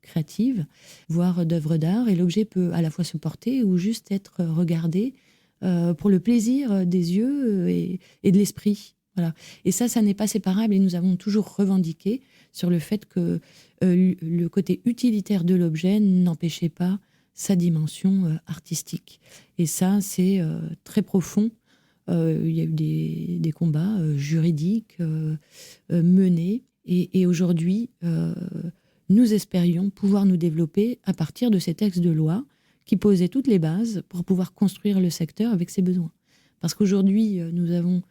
créative, voire d'œuvre d'art, et l'objet peut à la fois se porter ou juste être regardé pour le plaisir des yeux et de l'esprit. Voilà. Et ça n'est pas séparable, et nous avons toujours revendiqué sur le fait que le côté utilitaire de l'objet n'empêchait pas sa dimension artistique. Et ça, c'est très profond. Il y a eu des combats juridiques menés, et aujourd'hui, nous espérions pouvoir nous développer à partir de ces textes de loi qui posaient toutes les bases pour pouvoir construire le secteur avec ses besoins. Parce qu'aujourd'hui, nous avons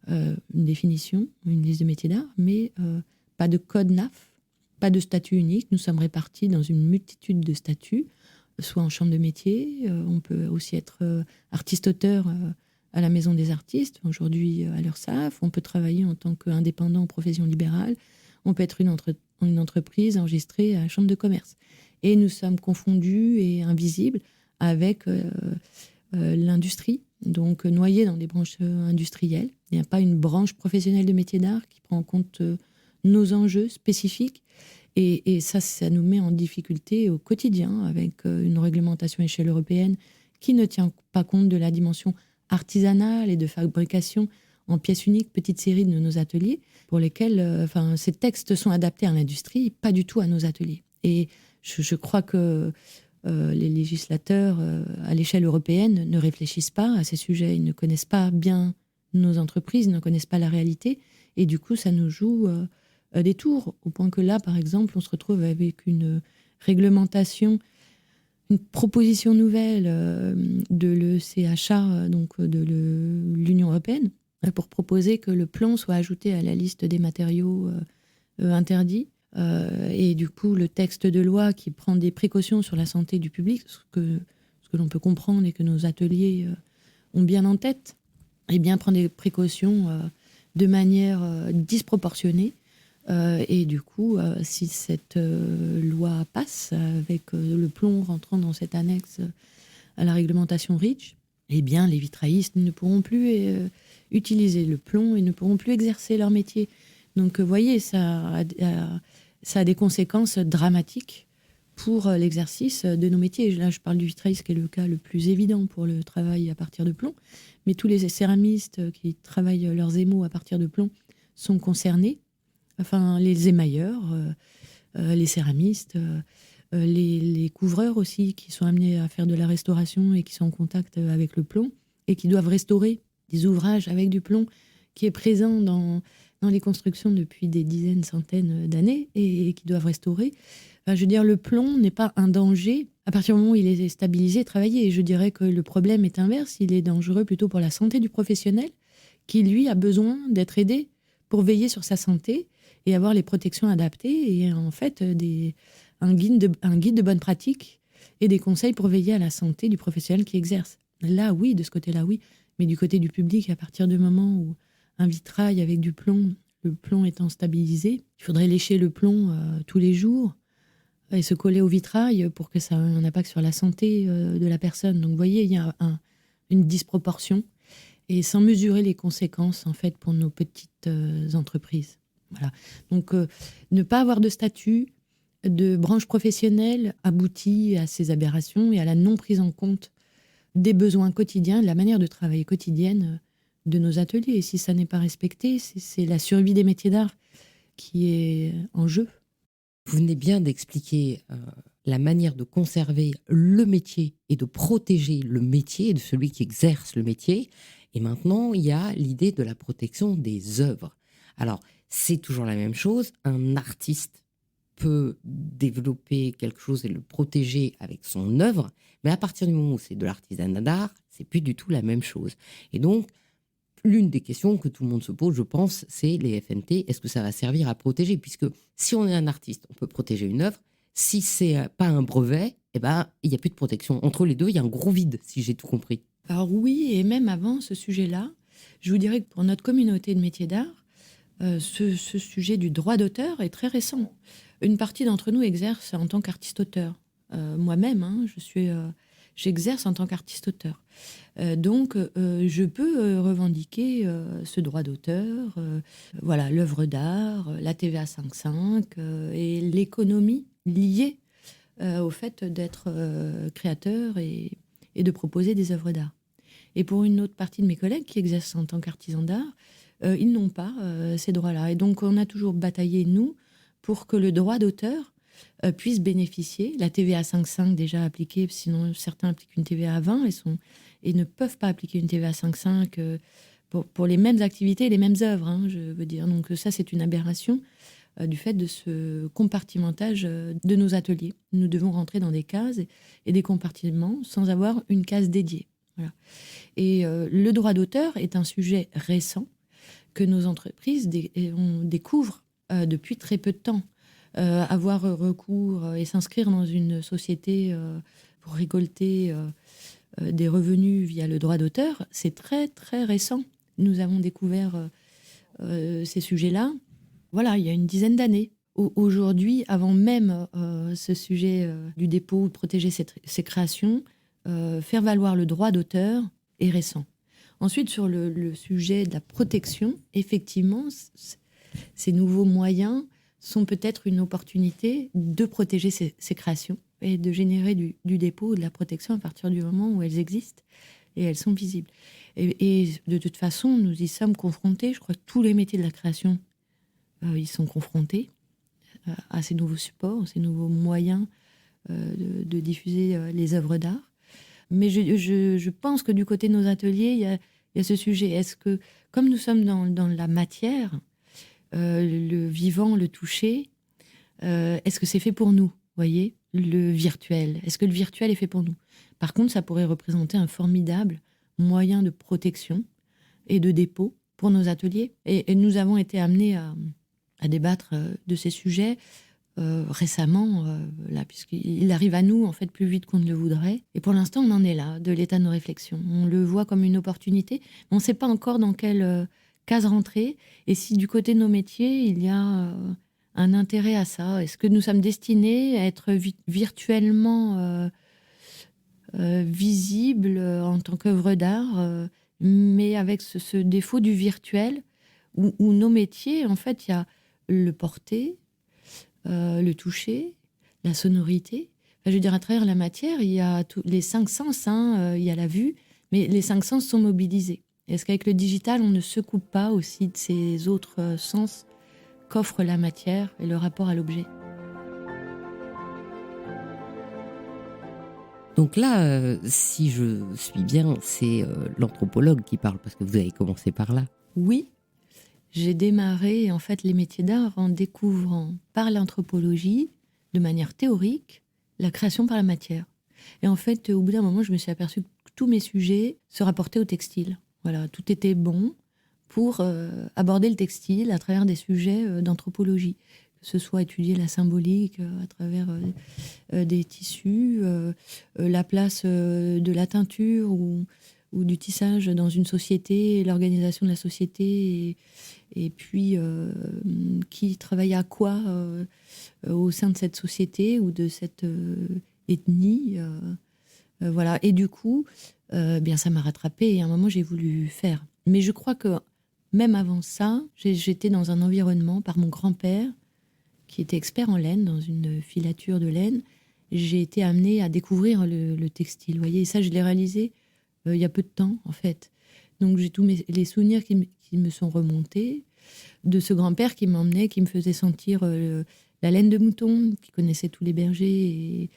une définition, une liste de métiers d'art, mais pas de code NAF, pas de statut unique. Nous sommes répartis dans une multitude de statuts, soit en chambre de métier, on peut aussi être artiste-auteur à la Maison des artistes, aujourd'hui à l'URSSAF, on peut travailler en tant qu'indépendant en profession libérale, on peut être une entreprise enregistrée à la chambre de commerce. Et nous sommes confondus et invisibles avec l'industrie, donc noyés dans des branches industrielles. Il n'y a pas une branche professionnelle de métier d'art qui prend en compte nos enjeux spécifiques. Et ça nous met en difficulté au quotidien avec une réglementation à échelle européenne qui ne tient pas compte de la dimension artisanale et de fabrication en pièces uniques, petites séries de nos ateliers, pour lesquels ces textes sont adaptés à l'industrie, pas du tout à nos ateliers. Et je crois que les législateurs à l'échelle européenne ne réfléchissent pas à ces sujets. Ils ne connaissent pas bien nos entreprises, ils ne connaissent pas la réalité. Et du coup, ça nous joue des tours, au point que là, par exemple, on se retrouve avec une réglementation, une proposition nouvelle de l'ECHA, donc de l'Union européenne, pour proposer que le plomb soit ajouté à la liste des matériaux interdits. Et du coup, le texte de loi qui prend des précautions sur la santé du public, ce que l'on peut comprendre et que nos ateliers ont bien en tête, et bien prend des précautions de manière disproportionnée. Et du coup, si cette loi passe, avec le plomb rentrant dans cette annexe à la réglementation REACH, eh bien, les vitraillistes ne pourront plus utiliser le plomb et ne pourront plus exercer leur métier. Donc, vous voyez, ça a des conséquences dramatiques pour l'exercice de nos métiers. Là, je parle du vitrailliste, qui est le cas le plus évident pour le travail à partir de plomb. Mais tous les céramistes qui travaillent leurs émaux à partir de plomb sont concernés. Enfin, les émailleurs, les céramistes, les couvreurs aussi, qui sont amenés à faire de la restauration et qui sont en contact avec le plomb et qui doivent restaurer des ouvrages avec du plomb qui est présent dans les constructions depuis des dizaines, centaines d'années et qui doivent restaurer. Enfin, je veux dire, le plomb n'est pas un danger à partir du moment où il est stabilisé, travaillé. Et je dirais que le problème est inverse. Il est dangereux plutôt pour la santé du professionnel qui, lui, a besoin d'être aidé pour veiller sur sa santé et avoir les protections adaptées et en fait un guide de bonne pratique et des conseils pour veiller à la santé du professionnel qui exerce. Là, oui, de ce côté-là, oui. Mais du côté du public, à partir du moment où un vitrail avec du plomb, le plomb étant stabilisé, il faudrait lécher le plomb tous les jours et se coller au vitrail pour que ça ait un impact sur la santé de la personne. Donc, vous voyez, il y a une disproportion et sans mesurer les conséquences, en fait, pour nos petites entreprises. Voilà. Donc, ne pas avoir de statut de branche professionnelle aboutit à ces aberrations et à la non prise en compte des besoins quotidiens, de la manière de travailler quotidienne de nos ateliers. Et si ça n'est pas respecté, c'est la survie des métiers d'art qui est en jeu. Vous venez bien d'expliquer la manière de conserver le métier et de protéger le métier de celui qui exerce le métier. Et maintenant, il y a l'idée de la protection des œuvres. Alors, c'est toujours la même chose. Un artiste peut développer quelque chose et le protéger avec son œuvre, mais à partir du moment où c'est de l'artisanat d'art, c'est plus du tout la même chose. Et donc, l'une des questions que tout le monde se pose, je pense, c'est les FNT. Est-ce que ça va servir à protéger? Puisque si on est un artiste, on peut protéger une œuvre. Si c'est pas un brevet, eh ben, il n'y a plus de protection. Entre les deux, il y a un gros vide, si j'ai tout compris. Alors oui, et même avant ce sujet-là, je vous dirais que pour notre communauté de métiers d'art, ce sujet du droit d'auteur est très récent. Une partie d'entre nous exerce en tant qu'artiste-auteur. Moi-même, j'exerce en tant qu'artiste-auteur. Donc, je peux revendiquer ce droit d'auteur, voilà, l'œuvre d'art, la TVA 5.5 et l'économie liée au fait d'être créateur et de proposer des œuvres d'art. Et pour une autre partie de mes collègues qui exercent en tant qu'artisans d'art, ils n'ont pas ces droits-là. Et donc, on a toujours bataillé, nous, pour que le droit d'auteur puisse bénéficier. La TVA 5.5 déjà appliquée, sinon certains appliquent une TVA à 20 et ne peuvent pas appliquer une TVA 5.5 pour les mêmes activités et les mêmes œuvres, hein, je veux dire. Donc ça, c'est une aberration du fait de ce compartimentage de nos ateliers. Nous devons rentrer dans des cases et des compartiments sans avoir une case dédiée. Voilà. Et le droit d'auteur est un sujet récent que nos entreprises découvrent depuis très peu de temps. Avoir recours et s'inscrire dans une société pour récolter des revenus via le droit d'auteur, c'est très, très récent. Nous avons découvert ces sujets-là, voilà, il y a une dizaine d'années. Aujourd'hui, avant même ce sujet du dépôt, de protéger ses créations, faire valoir le droit d'auteur est récent. Ensuite, sur le sujet de la protection, effectivement, ces nouveaux moyens sont peut-être une opportunité de protéger ces créations et de générer du dépôt ou de la protection à partir du moment où elles existent et elles sont visibles. Et de toute façon, nous y sommes confrontés. Je crois que tous les métiers de la création y sont confrontés à ces nouveaux supports, ces nouveaux moyens de diffuser les œuvres d'art. Mais je pense que du côté de nos ateliers, il y a ce sujet. Est-ce que, comme nous sommes dans la matière, le vivant, le toucher, est-ce que c'est fait pour nous, voyez, le virtuel? Est-ce que le virtuel est fait pour nous? Par contre, ça pourrait représenter un formidable moyen de protection et de dépôt pour nos ateliers. Et nous avons été amenés à débattre de ces sujets récemment, là, puisqu'il arrive à nous, en fait, plus vite qu'on ne le voudrait. Et pour l'instant, on en est là, de l'état de nos réflexions. On le voit comme une opportunité, mais on ne sait pas encore dans quelle case rentrer. Et si du côté de nos métiers, il y a un intérêt à ça. Est-ce que nous sommes destinés à être virtuellement visibles en tant qu'œuvre d'art, mais avec ce défaut du virtuel, où nos métiers, en fait, il y a le porter, le toucher, la sonorité. Enfin, je veux dire, à travers la matière, il y a les 5 sens, il y a la vue, mais les 5 sens sont mobilisés. Est-ce qu'avec le digital, on ne se coupe pas aussi de ces autres sens qu'offre la matière et le rapport à l'objet? Donc là, si je suis bien, c'est l'anthropologue qui parle, parce que vous avez commencé par là. Oui, j'ai démarré en fait les métiers d'art en découvrant par l'anthropologie, de manière théorique, la création par la matière. Et en fait, au bout d'un moment, je me suis aperçue que tous mes sujets se rapportaient au textile. Voilà, tout était bon pour aborder le textile à travers des sujets d'anthropologie. Que ce soit étudier la symbolique à travers des tissus, la place de la teinture ou du tissage dans une société, l'organisation de la société, et puis qui travaille à quoi au sein de cette société ou de cette ethnie. Voilà. Et du coup, bien, ça m'a rattrapée et à un moment, j'ai voulu faire. Mais je crois que même avant ça, j'étais dans un environnement par mon grand-père, qui était expert en laine, dans une filature de laine. J'ai été amenée à découvrir le textile. Vous voyez, et ça, je l'ai réalisé il y a peu de temps, en fait. Donc, j'ai tous les souvenirs qui me sont remontés de ce grand-père qui m'emmenait, qui me faisait sentir la laine de mouton, qui connaissait tous les bergers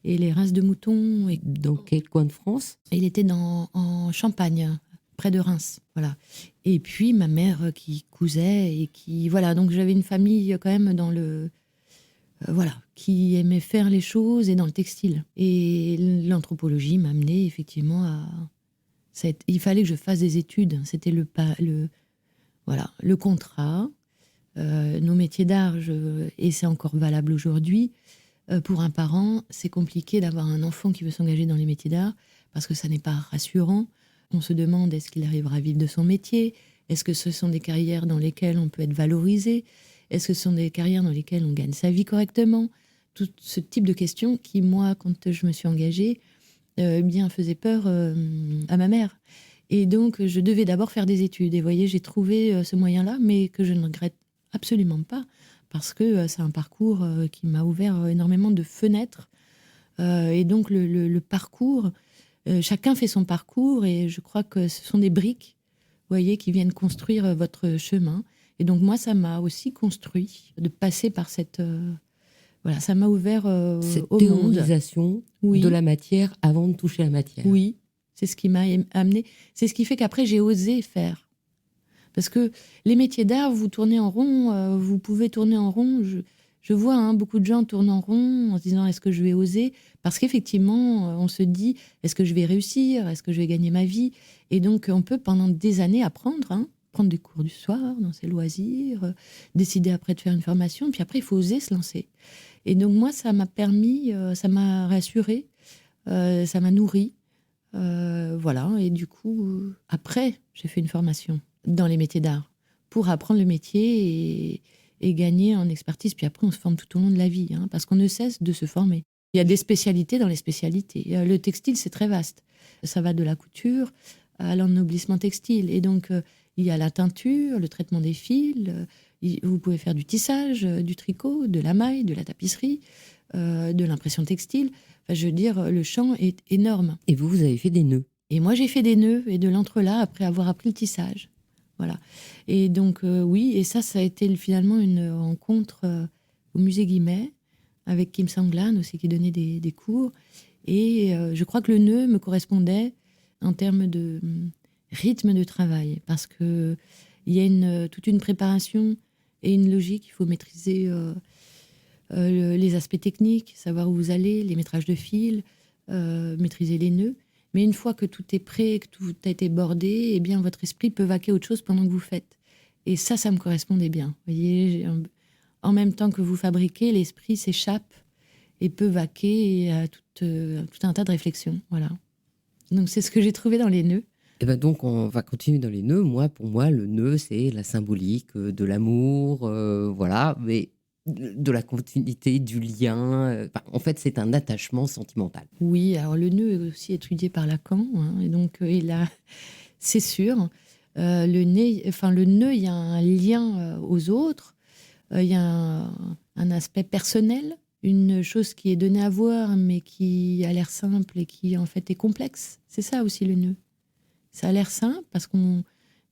et les races de moutons. Et dans quel coin de France? Il était en Champagne, près de Reims. Voilà. Et puis, ma mère qui cousait et qui... Voilà, donc j'avais une famille quand même dans le... voilà, qui aimait faire les choses et dans le textile. Et l'anthropologie m'a amenée effectivement à il fallait que je fasse des études. C'était voilà, le contrat. Nos métiers d'art, et c'est encore valable aujourd'hui, pour un parent, c'est compliqué d'avoir un enfant qui veut s'engager dans les métiers d'art parce que ça n'est pas rassurant. On se demande, est-ce qu'il arrivera à vivre de son métier? Est-ce que ce sont des carrières dans lesquelles on peut être valorisé? Est-ce que ce sont des carrières dans lesquelles on gagne sa vie correctement? Tout ce type de questions qui, moi, quand je me suis engagée, bien faisait peur à ma mère. Et donc, je devais d'abord faire des études. Et vous voyez, j'ai trouvé ce moyen-là, mais que je ne regrette absolument pas, parce que c'est un parcours qui m'a ouvert énormément de fenêtres. Et donc, le parcours, chacun fait son parcours, et je crois que ce sont des briques, vous voyez, qui viennent construire votre chemin. Et donc, moi, ça m'a aussi construit de passer par cette... voilà, ça m'a ouvert Cette au monde. théorisation de la matière avant de toucher la matière. Oui, c'est ce qui m'a amené. C'est ce qui fait qu'après, j'ai osé faire. Parce que les métiers d'art, vous tournez en rond, vous pouvez tourner en rond. Je vois beaucoup de gens tournent en rond en se disant, est-ce que je vais oser? Parce qu'effectivement, on se dit, est-ce que je vais réussir? Est-ce que je vais gagner ma vie? Et donc, on peut pendant des années apprendre, prendre des cours du soir dans ses loisirs, décider après de faire une formation, puis après, il faut oser se lancer. Et donc, moi, ça m'a permis, ça m'a rassurée, ça m'a nourrie. Voilà, et du coup, après, j'ai fait une formation dans les métiers d'art pour apprendre le métier et gagner en expertise. Puis après, on se forme tout au long de la vie, parce qu'on ne cesse de se former. Il y a des spécialités dans les spécialités. Le textile, c'est très vaste. Ça va de la couture à l'ennoblissement textile. Et donc, il y a la teinture, le traitement des fils. Vous pouvez faire du tissage, du tricot, de la maille, de la tapisserie, de l'impression textile. Enfin, je veux dire, le champ est énorme. Et vous avez fait des nœuds. Et moi, j'ai fait des nœuds et de l'entrelac après avoir appris le tissage. Voilà. Et donc, oui, et ça a été finalement une rencontre au musée Guimet avec Kim Sanglan aussi, qui donnait des cours. Et je crois que le nœud me correspondait en termes de rythme de travail, parce qu'il y a toute une préparation et une logique. Il faut maîtriser les aspects techniques, savoir où vous allez, les métrages de fil, maîtriser les nœuds. Mais une fois que tout est prêt, que tout a été bordé, eh bien, votre esprit peut vaquer autre chose pendant que vous faites. Et ça me correspondait bien. Vous voyez, en même temps que vous fabriquez, l'esprit s'échappe et peut vaquer à tout un tas de réflexions. Voilà. Donc, c'est ce que j'ai trouvé dans les nœuds. Et ben donc, on va continuer dans les nœuds. Pour moi, le nœud, c'est la symbolique de l'amour, voilà, mais de la continuité, du lien. En fait, c'est un attachement sentimental. Oui, alors le nœud est aussi étudié par Lacan, et donc c'est sûr. Le nœud, il y a un lien aux autres, il y a un aspect personnel, une chose qui est donnée à voir, mais qui a l'air simple et qui en fait est complexe. C'est ça aussi le nœud. Ça a l'air simple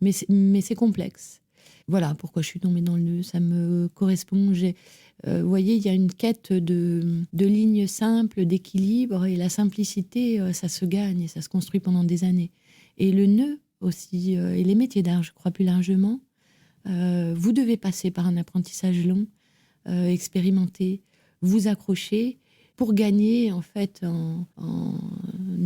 mais c'est complexe. Voilà pourquoi je suis tombée dans le nœud. Ça me correspond. Vous voyez, il y a une quête de lignes simples, d'équilibre, et la simplicité, ça se gagne et ça se construit pendant des années. Et le nœud aussi, et les métiers d'art, je crois plus largement, vous devez passer par un apprentissage long, expérimenter, vous accrocher pour gagner en fait en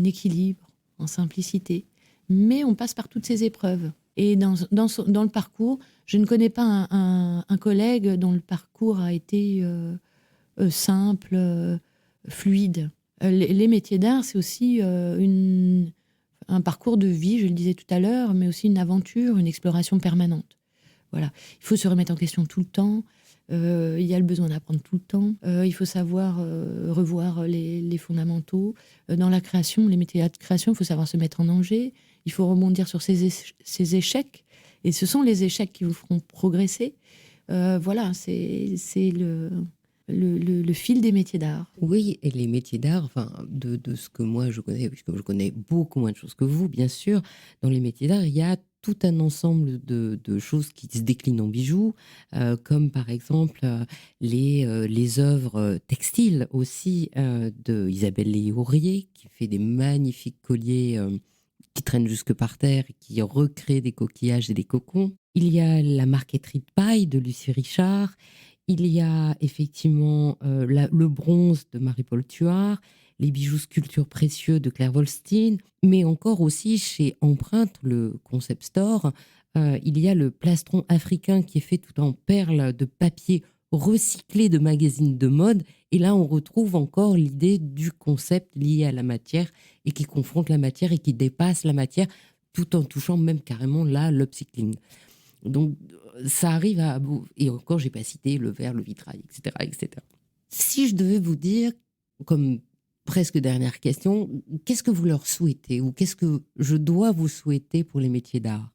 équilibre, en simplicité. Mais on passe par toutes ces épreuves. Et dans le parcours, je ne connais pas un collègue dont le parcours a été simple, fluide. Les métiers d'art, c'est aussi un parcours de vie, je le disais tout à l'heure, mais aussi une aventure, une exploration permanente. Voilà. Il faut se remettre en question tout le temps. Il y a le besoin d'apprendre tout le temps. Il faut savoir revoir les fondamentaux. Dans la création, les métiers de création, il faut savoir se mettre en danger. Il faut rebondir sur ses échecs. Et ce sont les échecs qui vous feront progresser. Voilà, c'est le fil des métiers d'art. Oui, et les métiers d'art, de ce que moi je connais, puisque je connais beaucoup moins de choses que vous, bien sûr, dans les métiers d'art, il y a tout un ensemble de choses qui se déclinent en bijoux, comme par exemple les œuvres textiles aussi de Isabelle Léourier, qui fait des magnifiques colliers qui traînent jusque par terre, et qui recréent des coquillages et des cocons. Il y a la marqueterie de paille de Lucie Richard. Il y a effectivement le bronze de Marie-Paul Tuard, les bijoux sculptures précieux de Claire Wolstein, mais encore aussi chez Empreinte, le concept store, il y a le plastron africain qui est fait tout en perles de papier recyclé de magazines de mode. Et là, on retrouve encore l'idée du concept lié à la matière et qui confronte la matière et qui dépasse la matière tout en touchant même carrément là l'upcycling. Donc, ça arrive à... Et encore, j'ai pas cité le verre, le vitrail, etc., etc. Si je devais vous dire, comme presque dernière question, qu'est-ce que vous leur souhaitez ou qu'est-ce que je dois vous souhaiter pour les métiers d'art?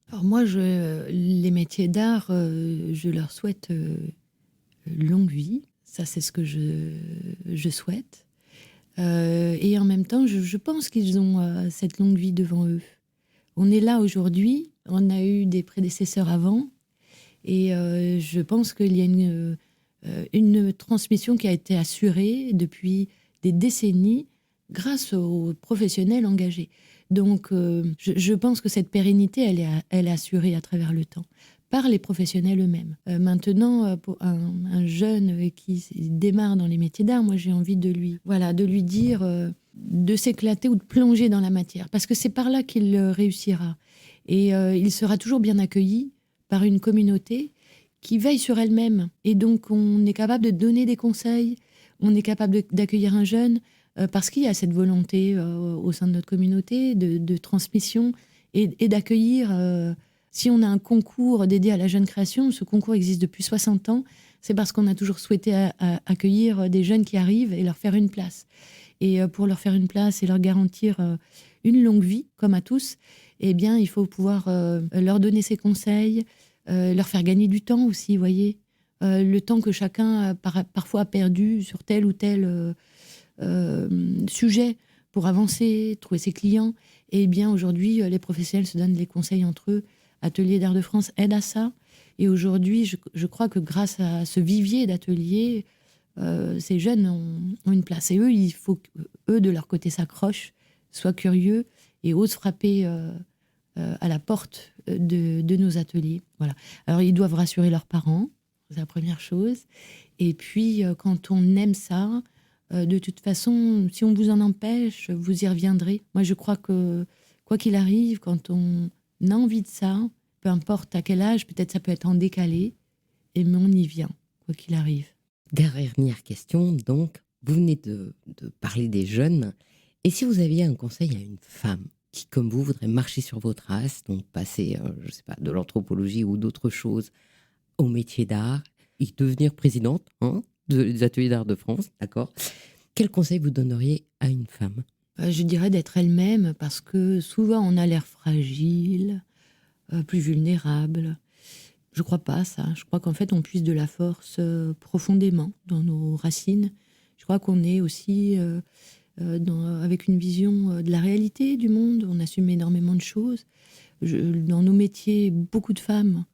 Alors moi, les métiers d'art, je leur souhaite longue vie. Ça, c'est ce que je souhaite. Et en même temps, je pense qu'ils ont cette longue vie devant eux. On est là aujourd'hui, on a eu des prédécesseurs avant, et je pense qu'il y a une transmission qui a été assurée depuis des décennies grâce aux professionnels engagés. Donc, je pense que cette pérennité, elle est assurée à travers le temps par les professionnels eux-mêmes. Maintenant, pour un jeune qui démarre dans les métiers d'art, moi j'ai envie de lui dire de s'éclater ou de plonger dans la matière, parce que c'est par là qu'il réussira. Et il sera toujours bien accueilli par une communauté qui veille sur elle-même. Et donc on est capable de donner des conseils, on est capable d'accueillir un jeune, parce qu'il y a cette volonté au sein de notre communauté de transmission et d'accueillir... Si on a un concours dédié à la jeune création, ce concours existe depuis 60 ans, c'est parce qu'on a toujours souhaité accueillir des jeunes qui arrivent et leur faire une place. Et pour leur faire une place et leur garantir une longue vie, comme à tous, eh bien, il faut pouvoir leur donner ses conseils, leur faire gagner du temps aussi, vous voyez. Le temps que chacun parfois a perdu sur tel ou tel sujet pour avancer, trouver ses clients. Et bien, aujourd'hui, les professionnels se donnent les conseils entre eux. Atelier d'Art de France aide à ça. Et aujourd'hui, je crois que grâce à ce vivier d'ateliers, ces jeunes ont une place. Et eux, il faut qu'eux, de leur côté, s'accrochent, soient curieux et osent frapper à la porte de nos ateliers. Voilà. Alors, ils doivent rassurer leurs parents, c'est la première chose. Et puis, quand on aime ça, de toute façon, si on vous en empêche, vous y reviendrez. Moi, je crois que, quoi qu'il arrive, quand on a envie de ça, peu importe à quel âge, peut-être ça peut être en décalé, mais on y vient, quoi qu'il arrive. Dernière question, donc, vous venez de parler des jeunes, et si vous aviez un conseil à une femme qui, comme vous, voudrait marcher sur vos traces, donc passer, je ne sais pas, de l'anthropologie ou d'autres choses au métier d'art, et devenir présidente des ateliers d'art de France, d'accord, quel conseil vous donneriez à une femme? Je dirais d'être elle-même, parce que souvent on a l'air fragile, plus vulnérable. Je crois pas à ça. Je crois qu'en fait on puise de la force profondément dans nos racines. Je crois qu'on est aussi avec une vision de la réalité du monde. On assume énormément de choses. Dans nos métiers, beaucoup de femmes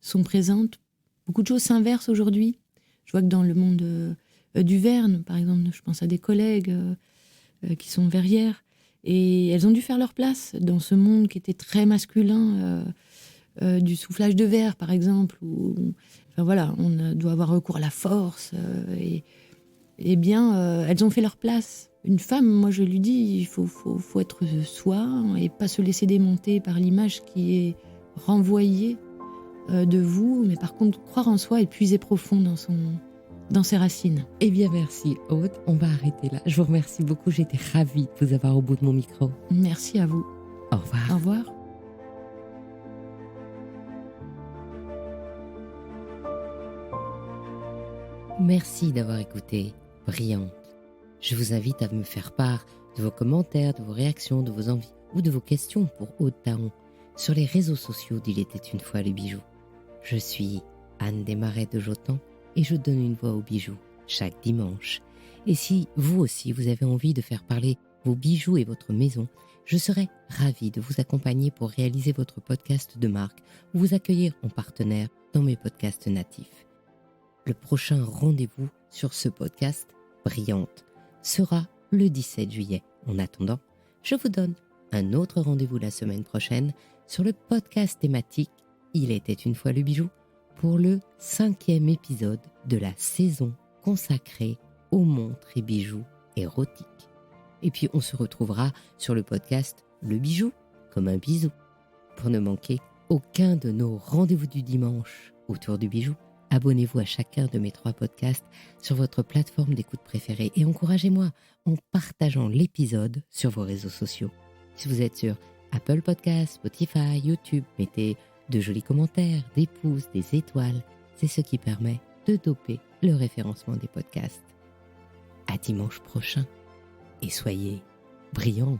sont présentes. Beaucoup de choses s'inversent aujourd'hui. Je vois que dans le monde du Verne, par exemple, je pense à des collègues qui sont verrières, et elles ont dû faire leur place dans ce monde qui était très masculin, du soufflage de verre, par exemple, où, enfin voilà, on doit avoir recours à la force, et bien, elles ont fait leur place. Une femme, moi je lui dis, il faut être soi et pas se laisser démonter par l'image qui est renvoyée de vous, mais par contre croire en soi et puiser profond dans ses racines. Eh bien, merci Aude, on va arrêter là. Je vous remercie beaucoup, j'étais ravie de vous avoir au bout de mon micro. Merci à vous. Au revoir. Au revoir. Merci d'avoir écouté Brillante. Je vous invite à me faire part de vos commentaires, de vos réactions, de vos envies ou de vos questions pour Aude Taon sur les réseaux sociaux d'Il était une fois le bijou. Je suis Anne Desmarais de Jotan et je donne une voix aux bijoux chaque dimanche. Et si vous aussi vous avez envie de faire parler vos bijoux et votre maison, je serai ravie de vous accompagner pour réaliser votre podcast de marque ou vous accueillir en partenaire dans mes podcasts natifs. Le prochain rendez-vous sur ce podcast, Brillante, sera le 17 juillet. En attendant, je vous donne un autre rendez-vous la semaine prochaine sur le podcast thématique Il était une fois le bijou pour le 5e épisode de la saison consacrée aux montres et bijoux érotiques. Et puis on se retrouvera sur le podcast Le Bijou, comme un bisou. Pour ne manquer aucun de nos rendez-vous du dimanche autour du bijou, abonnez-vous à chacun de mes 3 podcasts sur votre plateforme d'écoute préférée et encouragez-moi en partageant l'épisode sur vos réseaux sociaux. Si vous êtes sur Apple Podcasts, Spotify, YouTube, mettez de jolis commentaires, des pouces, des étoiles. C'est ce qui permet de doper le référencement des podcasts. À dimanche prochain et soyez brillants.